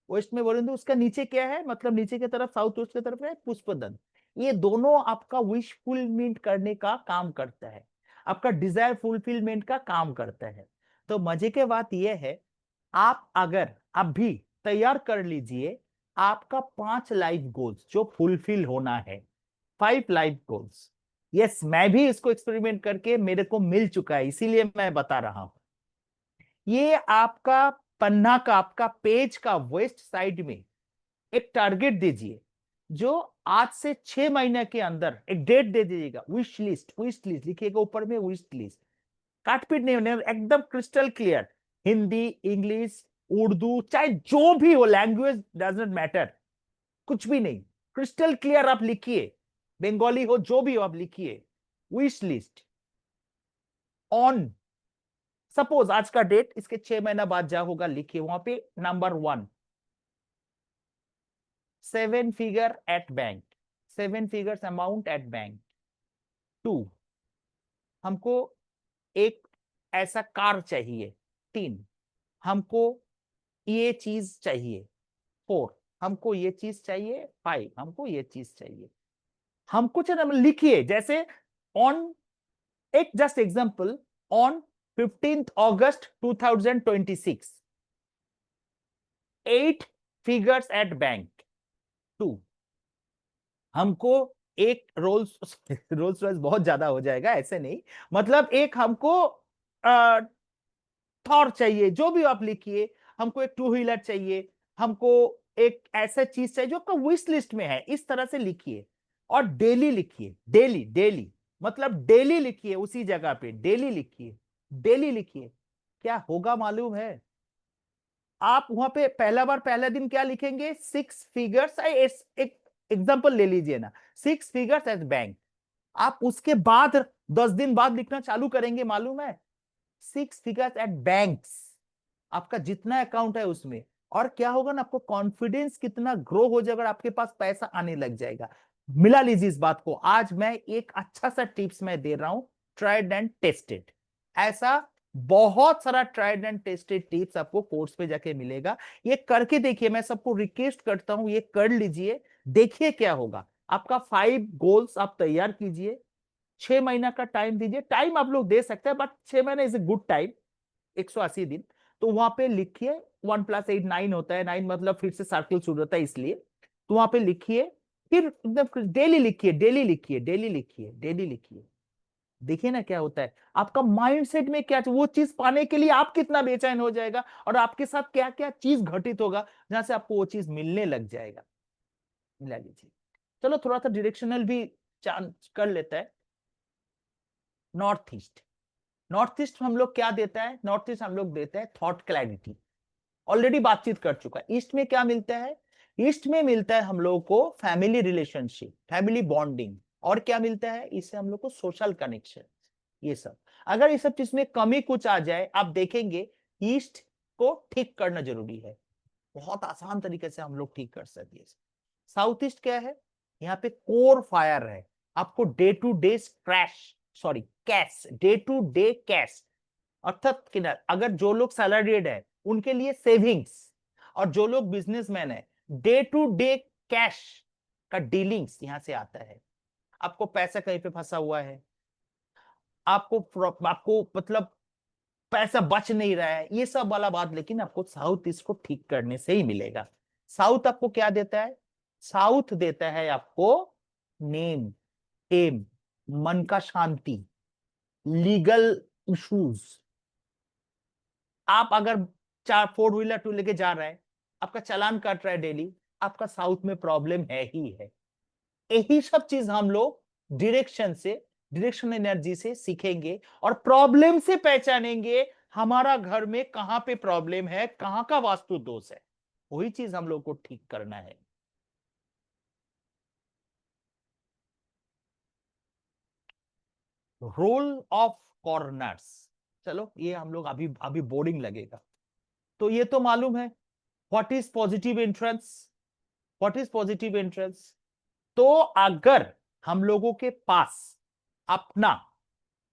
वेस्ट में वरुण देव, उसका नीचे क्या है, मतलब नीचे की तरफ साउथ वेस्ट की तरफ है पुष्पदन। ये दोनों आपका विश फुलफिलमेंट करने का काम करता है, आपका डिजायर फुलफिलमेंट का काम करता है। तो मजे की बात यह है, आप अगर अभी तैयार कर लीजिए आपका 5 लाइफ गोल्स जो फुलफिल होना है, 5 लाइफ गोल्स। यस, मैं भी इसको एक्सपेरिमेंट करके मेरे को मिल चुका है, इसीलिए मैं बता रहा हूं। ये आपका पन्ना का, आपका पेज का वेस्ट साइड में एक टारगेट दीजिए, जो आज से 6 महीने के अंदर एक डेट दे दीजिएगा, विश लिस्ट लिखिएगा ऊपर में, विश लिस्ट, काटपीट नहीं होने, एकदम crystal clear, Hindi, English, Urdu, चाहे जो भी हो, लैंग्वेज डजंट मैटर, कुछ भी नहीं, क्रिस्टल क्लियर आप लिखिए, बंगाली हो जो भी हो आप लिखिए, विश लिस्ट ऑन, सपोज आज का डेट, इसके 6 महीना बाद जा होगा, लिखिए वहां पे number 1 7 figure at bank, 7 figures amount at bank. 2 हमको एक ऐसा कार चाहिए। 3 हमको ये चीज चाहिए। 4 हमको ये चीज चाहिए। 5 हमको ये चीज चाहिए। हम कुछ ना लिखिए, जैसे ऑन, एक just example, on 15th August 2026 8 figures at bank. 2 हमको एक रोल्स रोल्स रॉयस बहुत ज्यादा हो जाएगा, ऐसे नहीं, मतलब एक हमको थॉर चाहिए, जो भी आप लिखिए, हमको एक 2 व्हीलर चाहिए, हमको एक ऐसा चीज चाहिए जो आपका विश लिस्ट में है, इस तरह से लिखिए और डेली लिखिए, डेली मतलब डेली लिखिए, उसी जगह पे डेली लिखिए। क्या होगा मालूम है, आप वहां पे पहला दिन क्या लिखेंगे, 6 फिगर्स, एक एग्जांपल ले लीजिए ना, 6 फिगर्स एट बैंक। आप उसके बाद 10 दिन बाद लिखना चालू करेंगे, मालूम है, 6 फिगर्स एट बैंक्स, आपका जितना अकाउंट है उसमें। और क्या होगा ना, आपको कॉन्फिडेंस कितना ग्रो हो जाएगा, आपके पास पैसा आने लग जाएगा। मिला लीजिए इस बात को, आज मैं एक अच्छा सा टिप्स मैं दे रहा हूं, ट्राइड एंड टेस्टेड। ऐसा बहुत सारा ट्राइड एंड टेस्टेड टिप्स आपको कोर्स पे जाके मिलेगा, ये करके देखिए, मैं सबको रिक्वेस्ट करता हूं ये कर लीजिए, देखिए क्या होगा। आपका 5 गोल्स आप तैयार कीजिए, 6 महीना का टाइम दीजिए, टाइम आप लोग दे सकते हैं बट 6 महीना इज ए गुड टाइम, 180 दिन। तो वहां पे लिखिए 1 + 8 9 होता है, 9 मतलब फिर से सर्कल शुरू होता है, इसलिए तो वहां पे लिखिए, फिर एकदम डेली लिखिए। देखिए ना क्या होता है, आपका माइंडसेट में क्या, वो चीज पाने के लिए आप कितना बेचैन हो जाएगा, और आपके साथ क्या क्या चीज घटित होगा जहां से आपको वो चीज मिलने लग जाएगा। मिला लीजिए। चलो थोड़ा सा डायरेक्शनल भी कर लेता है। नॉर्थ ईस्ट हम लोग क्या देता है, नॉर्थ ईस्ट हम लोग देता है थॉट क्लैरिटी, ऑलरेडी बातचीत कर चुका है। ईस्ट में क्या मिलता है, ईस्ट में मिलता है हम लोग को फैमिली रिलेशनशिप, फैमिली बॉन्डिंग, और क्या मिलता है इससे हम लोग को सोशल कनेक्शन। ये सब अगर ये सब चीज में कमी कुछ आ जाए, आप देखेंगे ईस्ट को ठीक करना जरूरी है। बहुत आसान तरीके से हम लोग ठीक कर सकते हैं। साउथ ईस्ट क्या है, यहाँ पे कोर फायर है। आपको day to day cash, day to day cash, अर्थात कि अगर जो लोग सैलरीड है उनके लिए सेविंग्स, और जो लोग बिजनेसमैन है डे टू डे कैश का डीलिंग्स यहां से आता है। आपको पैसा कहीं पे फंसा हुआ है, आपको मतलब पैसा बच नहीं रहा है, ये सब वाला बात लेकिन आपको साउथ इसको ठीक करने से ही मिलेगा। साउथ आपको क्या देता है, साउथ देता है आपको नेम, एम, मन का शांति, लीगल इश्यूज। आप अगर 4 व्हीलर 2 लेके जा रहे हैं, आपका चालान कट रहा है डेली, आपका साउथ में प्रॉब्लम है ही है। यही सब चीज हम लोग डायरेक्शन एनर्जी से सीखेंगे और प्रॉब्लम से पहचानेंगे हमारा घर में कहां पे प्रॉब्लम है, कहां का वास्तु दोष है, वही चीज हम लोग को ठीक करना है। रोल ऑफ कॉर्नर्स, चलो ये हम लोग अभी अभी बोर्डिंग लगेगा। तो ये तो मालूम है what is positive entrance, what is positive entrance. तो अगर हम लोगों के पास अपना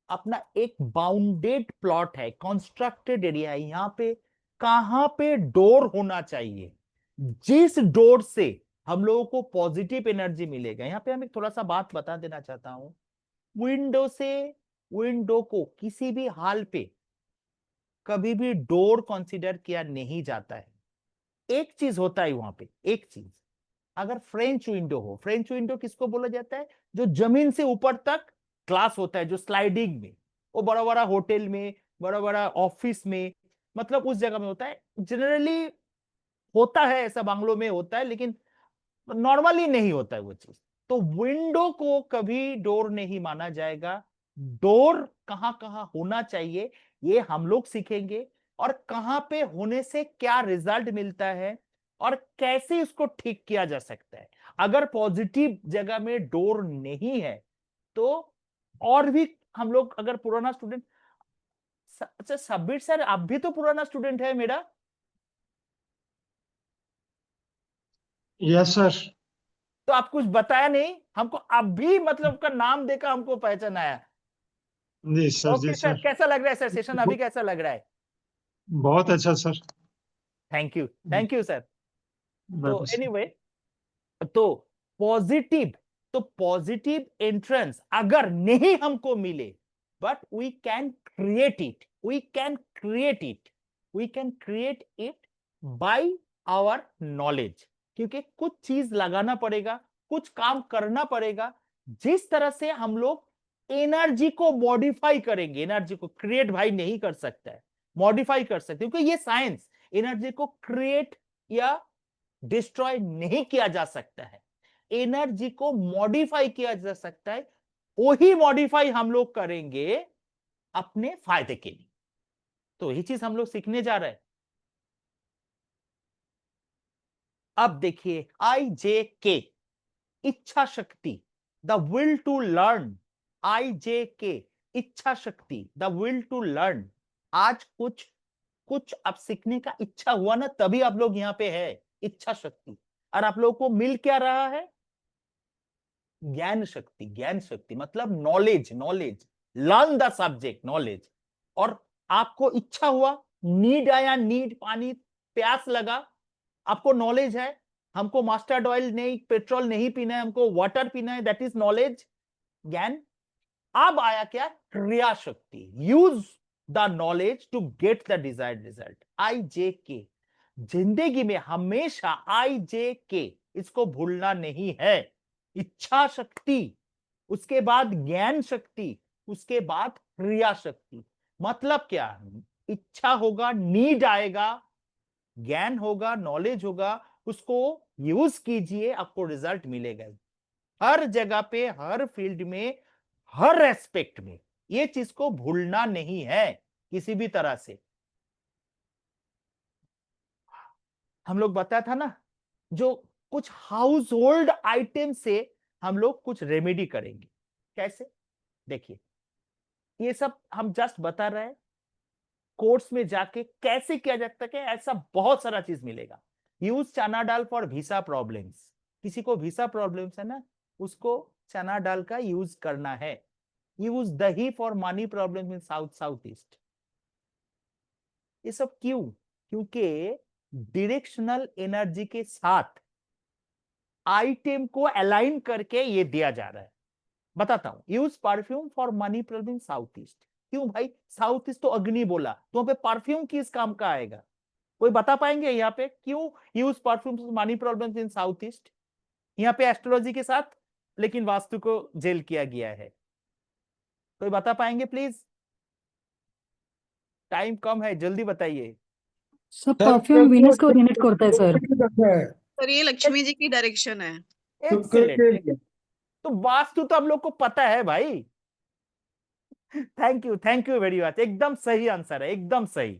अपना एक बाउंडेड प्लॉट है, कंस्ट्रक्टेड एरिया है, यहां पे कहां पे डोर होना चाहिए, जिस डोर से हम लोगों को पॉजिटिव एनर्जी मिलेगा। यहां पे हम एक थोड़ा सा बात बता देना चाहता हूं, विंडो को किसी भी हाल पे कभी भी डोर कंसीडर किया नहीं जाता है। एक चीज होता है वहां पे, एक चीज, अगर फ्रेंच विंडो हो, फ्रेंच विंडो किसको बोला जाता है, जो जमीन से ऊपर तक ग्लास होता है, जो स्लाइडिंग में, वो बड़ा बड़ा होटल में, बड़ा बड़ा ऑफिस में, मतलब उस जगह में होता है। जनरली होता है ऐसा, बांग्लों में होता है, लेकिन नॉर्मली नहीं होता है वो चीज। तो विंडो को कभी डोर नहीं माना जाएगा। डोर कहां कहां होना चाहिए ये हम लोग सीखेंगे, और कहां पे होने से क्या रिजल्ट मिलता है और कैसे इसको ठीक किया जा सकता है। अगर पॉजिटिव जगह में डोर नहीं है तो, और भी हम लोग अगर पुराना स्टूडेंट, अच्छा सब्बिर सर आप भी तो पुराना स्टूडेंट है मेरा, यस सर। तो आप कुछ बताया नहीं हमको, अभी मतलब का नाम देखा हमको पहचान आया। जी सर, जी ओके सर, सर। कैसा लग रहा है सर सेशन, अभी कैसा लग रहा है? बहुत अच्छा सर। Thank you sir. तो बिल्कुल सर। एनीवे, तो पॉजिटिव, तो पॉजिटिव एंट्रेंस अगर नहीं हमको मिले, but we can create it, we can create it by our knowledge. क्योंकि कुछ चीज लगाना पड़ेगा, कुछ काम करना पड़ेगा, जिस तरह से हम लोग एनर्जी को मॉडिफाई करेंगे। एनर्जी को क्रिएट भाई नहीं कर सकता है, मॉडिफाई कर सकते, क्योंकि ये साइंस, एनर्जी को क्रिएट या डिस्ट्रॉय नहीं किया जा सकता है, एनर्जी को मॉडिफाई किया जा सकता है। वही मॉडिफाई हम लोग करेंगे अपने फायदे के लिए। तो यही चीज हम लोग सीखने जा रहे हैं। अब देखिए IJK, इच्छा शक्ति, the will to learn. IJK, इच्छा शक्ति, द विल टू लर्न। आज कुछ कुछ अब सीखने का इच्छा हुआ ना, तभी आप लोग यहाँ पे है, इच्छा शक्ति। और आप लोगों को मिल क्या रहा है, ज्ञान शक्ति। ज्ञान शक्ति मतलब knowledge, learn the subject, knowledge. और आपको इच्छा हुआ, नीड आया, नीड, पानी प्यास लगा, आपको नॉलेज है हमको मस्टर्ड ऑयल नहीं, पेट्रोल नहीं पीना है, हमको वाटर पीना है, दैट इज नॉलेज, ज्ञान। अब आया क्या, क्रिया शक्ति, use the knowledge to get the desired result. IJK, जिंदगी में हमेशा IJK इसको भूलना नहीं है। इच्छा शक्ति, उसके बाद ज्ञान शक्ति, उसके बाद क्रिया शक्ति। मतलब क्या, इच्छा होगा, नीड आएगा, ज्ञान होगा, नॉलेज होगा, उसको यूज कीजिए, आपको रिजल्ट मिलेगा। हर जगह पे, हर फील्ड में, हर एस्पेक्ट में ये चीज को भूलना नहीं है किसी भी तरह से। हम लोग बताया था ना, जो कुछ हाउस होल्ड आइटम से हम लोग कुछ रेमेडी करेंगे। कैसे, देखिए ये सब हम जस्ट बता रहे हैं, कोर्स में जाके कैसे किया जा सकता है, ऐसा बहुत सारा चीज मिलेगा। यूज चना दाल फॉर वीसा प्रॉब्लम्स, किसी को वीसा प्रॉब्लम्स है ना, उसको चना दाल का यूज करना है। यूज दही for money problem in south south east. ये सब क्यों? क्योंकि डायरेक्शनल एनर्जी के साथ आइटम को अलाइन करके ये दिया जा रहा है। बताता हूं, use perfume for money problem in south east. क्यों भाई? साउथ ईस्ट तो अग्नि बोला, तो वहां पे परफ्यूम किस काम का आएगा? कोई बता पाएंगे यहाँ पे क्यों use perfume money problems in south east? यहाँ पे एस्ट्रोलॉजी के साथ लेकिन वास्तु को जेल किया गया है। कोई बता पाएंगे प्लीज? टाइम कम है, जल्दी बताइए। सर परफ्यूम वीनस को ओरिजिनेट करता है सर। सर ये लक्ष्मी जी की डायरेक्शन है। एक्सीलेंट। तो वास्तु तो हम लोग को पता है भाई। थैंक यू वेरी मच, एकदम सही आंसर है, एकदम सही।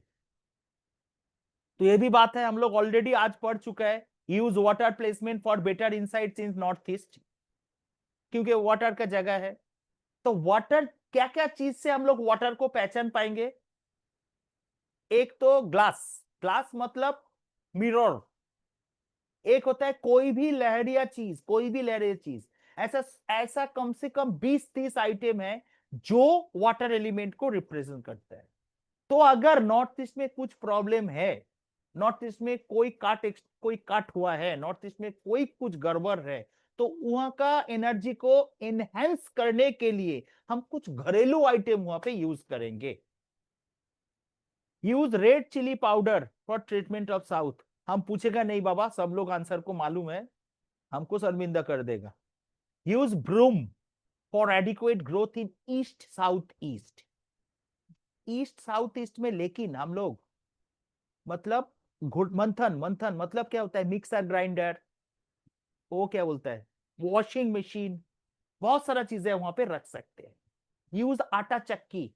तो ये भी बात है, हम लोग ऑलरेडी आज पढ़ चुका है। Use water placement for better insights in north east, क्योंकि वाटर का जगह है। तो वाटर, क्या क्या चीज से हम लोग वाटर को पहचान पाएंगे? एक तो ग्लास, ग्लास मतलब मिरर। एक होता है कोई भी लहरिया चीज, कोई भी लहरिया चीज। ऐसा ऐसा कम से कम 20-30 आइटम है जो वाटर एलिमेंट को रिप्रेजेंट करता है। तो अगर नॉर्थ ईस्ट में कुछ प्रॉब्लम है, नॉर्थ ईस्ट में कोई काट हुआ है, नॉर्थ ईस्ट में कोई कुछ गड़बड़ है, तो वहां का एनर्जी को एनहेंस करने के लिए हम कुछ घरेलू आइटम वहां पे यूज करेंगे। Use red chilli powder for treatment of south. हम पूछेगा नहीं बाबा, सब लोग आंसर को मालूम है, हमको शर्मिंदा कर देगा। Use broom for adequate growth in east south east. East south east में लेकिन हम लोग मतलब मंथन, मंथन मतलब क्या होता है? मिक्सर ग्राइंडर, वो क्या बोलता है, वॉशिंग मशीन, बहुत सारा चीजें वहां पे रख सकते हैं। यूज आटा चक्की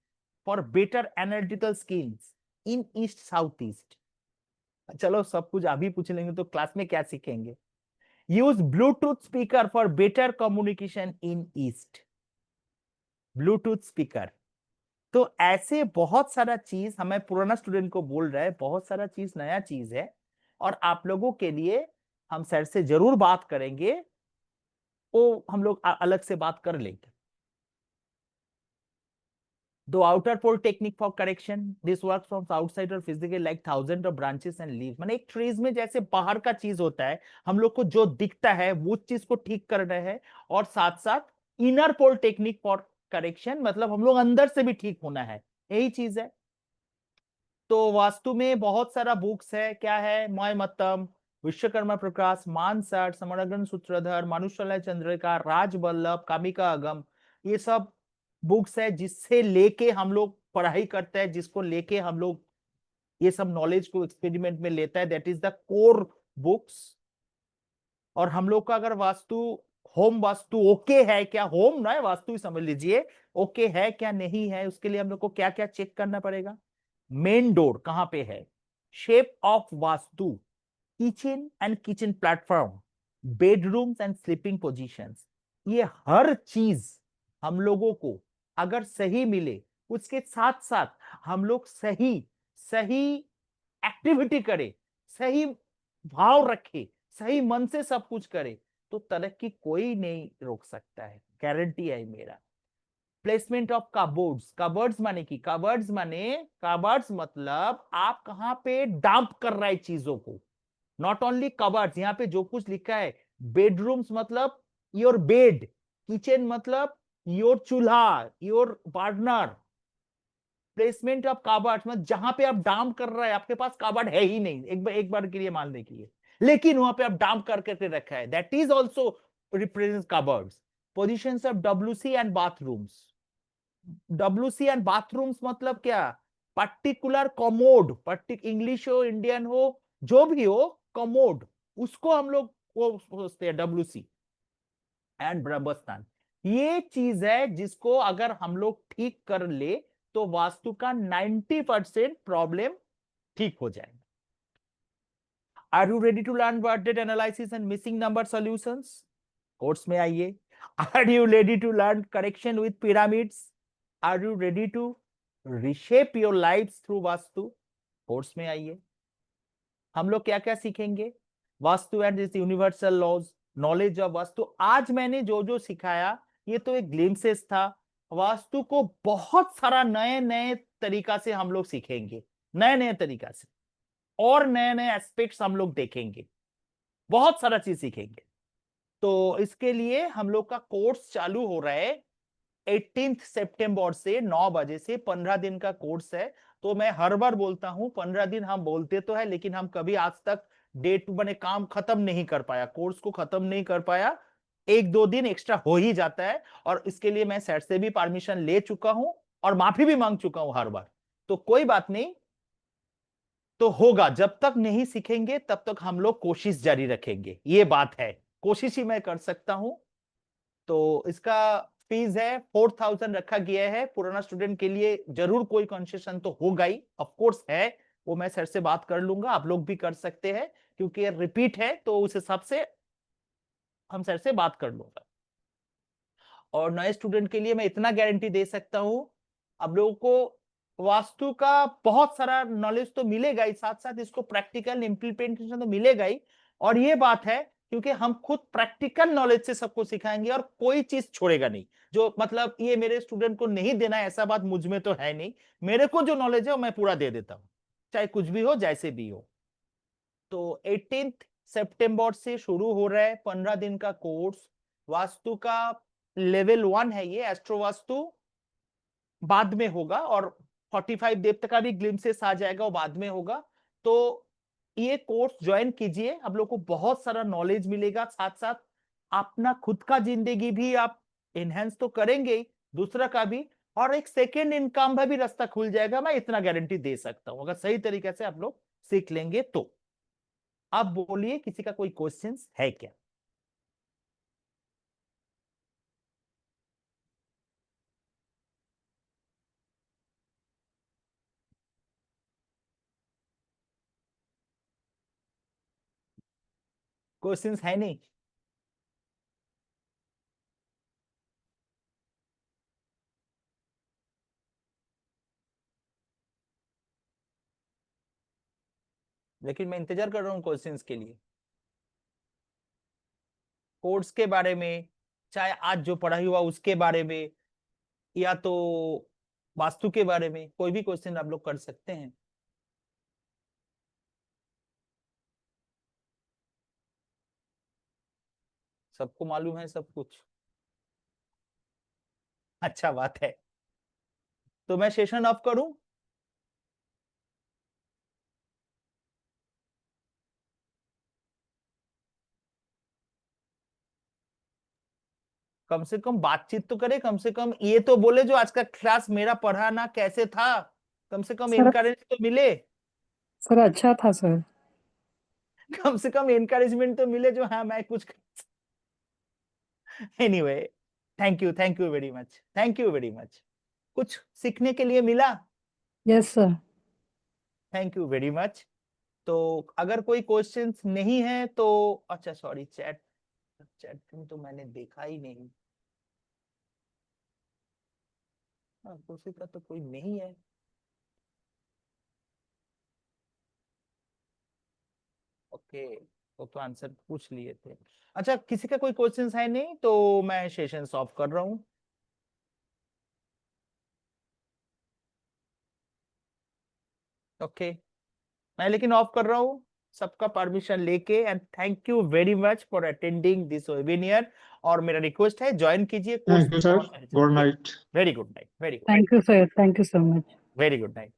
for better analytical skills in east south east. चलो सब कुछ अभी पूछ लेंगे तो क्लास में क्या सीखेंगे? Use Bluetooth speaker for better communication in east. Bluetooth speaker. तो ऐसे बहुत सारा चीज हमें पुराना स्टूडेंट को बोल रहा है, बहुत सारा चीज नया चीज है, और आप लोगों के लिए हम सर से जरूर बात करेंगे, वो हम लोग अलग से बात कर लेंगे। The outer pole technique for correction, this works from outside or physically like thousands of branches and leaves। माने एक ट्रीज में जैसे बाहर का चीज होता है, हम लोग को जो दिखता है वो चीज को ठीक करना है, और साथ साथ inner pole technique for correction, मतलब हम लोग अंदर से भी ठीक होना है, यही चीज है। तो वास्तु में बहुत सारा बुक्स है, क्या है? मय मतम, विश्वकर्मा प्रकाश, मानसर, समरगन सूत्रधर, मनुष्यालय चंद्रिका, राजवल्लभ, कामिका अगम, ये सब बुक्स है जिससे लेके हम लोग पढ़ाई करते हैं, जिसको लेके हम लोग ये सब नॉलेज को एक्सपेरिमेंट में लेता है। That is the core books. और हम लोग का अगर वास्तु, होम वास्तु ओके है क्या, होम ना है वास्तु ही समझ लीजिए, ओके है क्या नहीं है, उसके लिए हम लोग को क्या क्या चेक करना पड़ेगा? मेन डोर कहां पे है, shape of vastu, kitchen and kitchen platform, bedrooms and sleeping positions, ये हर चीज हम लोगों को अगर सही मिले, उसके साथ साथ हम लोग सही सही एक्टिविटी करें, सही भाव रखे, सही मन से सब कुछ करे, तो तरक्की कोई नहीं रोक सकता है, गारंटी है मेरा। प्लेसमेंट ऑफ कबर्ड्स, कबर्ड्स माने की, कबर्ड्स माने, कबर्ड्स मतलब आप कहां पे डंप कर रहे हैं चीजों को, नॉट ओनली कबर्ड्स। यहाँ पे जो कुछ लिखा है, बेडरूम्स मतलब योर बेड, किचन मतलब योर चूल्हा, your burner. Placement of cupboards मतलब जहां पे आप डाम कर रहे हैं, आपके पास कबर्ड है ही नहीं, एक बार के लिए मान देखिए, लेकिन वहां पे आप डाम करके रखा है, that is also represent cupboards. Positions of WC and bathrooms, WC and bathrooms मतलब क्या? पर्टिकुलर कमोड, इंग्लिश हो इंडियन हो जो भी हो, कमोड, उसको हम लोग वो सोचते हैं डब्ल्यूसी एंड ब्रह्मस्थान। ये चीज है जिसको अगर हम लोग ठीक कर ले तो वास्तु का 90% प्रॉब्लम ठीक हो जाएगा। Are you ready to learn worded analysis and missing number solutions? Course में आइए। Are you ready to learn correction with pyramids? Are you ready to reshape your life through vastu course में आइए। हम लोग क्या क्या सीखेंगे? Vastu and its universal laws, knowledge of vastu. आज मैंने जो जो सिखाया ये तो एक ग्लिम्सेस था। वास्तु को बहुत सारा नए नए तरीका से हम लोग सीखेंगे, नए नए तरीका से, और नए नए एस्पेक्ट्स हम लोग देखेंगे, बहुत सारा चीज सीखेंगे। तो इसके लिए हम लोग का कोर्स चालू हो रहा है 18 सितंबर से 9 बजे से। 15 दिन का कोर्स है। तो मैं हर बार बोलता हूं 15 दिन हम बोलते तो है, लेकिन हम कभी आज तक डेट बने काम खत्म नहीं कर पाया, कोर्स को खत्म नहीं कर पाया। 1-2 दिन एक्स्ट्रा हो ही जाता है, और इसके लिए मैं सर से भी परमिशन ले चुका हूं और माफी भी मांग चुका हूं हर बार। तो कोई बात नहीं, तो होगा। जब तक नहीं सीखेंगे तब तक हम लोग कोशिश जारी रखेंगे, ये बात है। कोशिश ही मैं कर सकता हूं। तो इसका फीस है 4000 रखा गया है। पुराना स्टूडेंट के लिए जरूर कोई कंसेशन तो होगा ही, ऑफ कोर्स है। वो मैं सर से बात कर लूंगा, आप लोग भी कर सकते हैं, क्योंकि रिपीट है तो उस हिसाब से हम सर से बात कर लूंगा। और नए स्टूडेंट के लिए मैं इतना गारंटी दे सकता हूं, आप लोगों को वास्तु का बहुत सारा नॉलेज तो मिलेगा ही, साथ साथ इसको प्रैक्टिकल इंप्लीमेंटेशन तो मिलेगा ही। और ये बात है क्योंकि हम खुद प्रैक्टिकल नॉलेज से सबको सिखाएंगे और कोई चीज छोड़ेगा नहीं। जो मतलब ये मेरे स्टूडेंट को नहीं देना है ऐसा बात मुझ में तो है नहीं। मेरे को जो नॉलेज है वो मैं पूरा दे देता हूं, चाहे कुछ भी हो, जैसे भी हो। तो 18 सितंबर से शुरू हो रहा है 15 दिन का कोर्स। वास्तु का लेवल 1 है ये, एस्ट्रो वास्तु बाद में होगा, और 45 देव तक का भी ग्लिम्सेस आ जाएगा, वो बाद में होगा। तो ये कोर्स ज्वाइन कीजिए, आप लोग को बहुत सारा नॉलेज मिलेगा। साथ साथ अपना खुद का जिंदगी भी आप एनहेंस तो करेंगे ही, दूसरा का भी, और एक सेकेंड इनकम का भी रास्ता खुल जाएगा। मैं इतना गारंटी दे सकता हूं, अगर सही तरीके से आप लोग सीख लेंगे तो। आप बोलिए, किसी का कोई क्वेश्चंस है क्या? क्वेश्चंस है नहीं? लेकिन मैं इंतजार कर रहा हूँ क्वेश्चंस के लिए। कोर्स के बारे में, चाहे आज जो पढ़ाई हुआ उसके बारे में, या तो वास्तु के बारे में, कोई भी क्वेश्चन आप लोग कर सकते हैं। सबको मालूम है सब कुछ? अच्छा बात है। तो मैं सेशन ऑफ करूं? कम से कम बातचीत तो करे, कम से कम ये तो बोले जो आज का क्लास मेरा पढ़ाना कैसे था, कम से कम सर इनकरेज तो मिले। सर अच्छा था सर। कम से कम इनकरेजमेंट तो मिले जो हाँ मैं कुछ। Anyway, thank you very much, thank you very much. कुछ सीखने के लिए मिला? Yes sir. Thank you very much. तो अगर कोई क्वेश्चंस नहीं है तो, अच्छा सॉरी, चैट में तो मैंने देखा ही नहीं। हाँ, किसी का तो कोई नहीं है। ओके, तो आंसर पूछ लिए थे। अच्छा, किसी का कोई क्वेश्चंस है नहीं तो मैं सेशन ऑफ कर रहा हूँ। ओके, मैं लेकिन ऑफ कर रहा हूँ सबका परमिशन लेके। And thank you very much for attending this webinar. और मेरा रिक्वेस्ट है ज्वाइन कीजिए course. Thank you sir, good night. Very good night, very good, thank you sir, thank you so much. Very good night.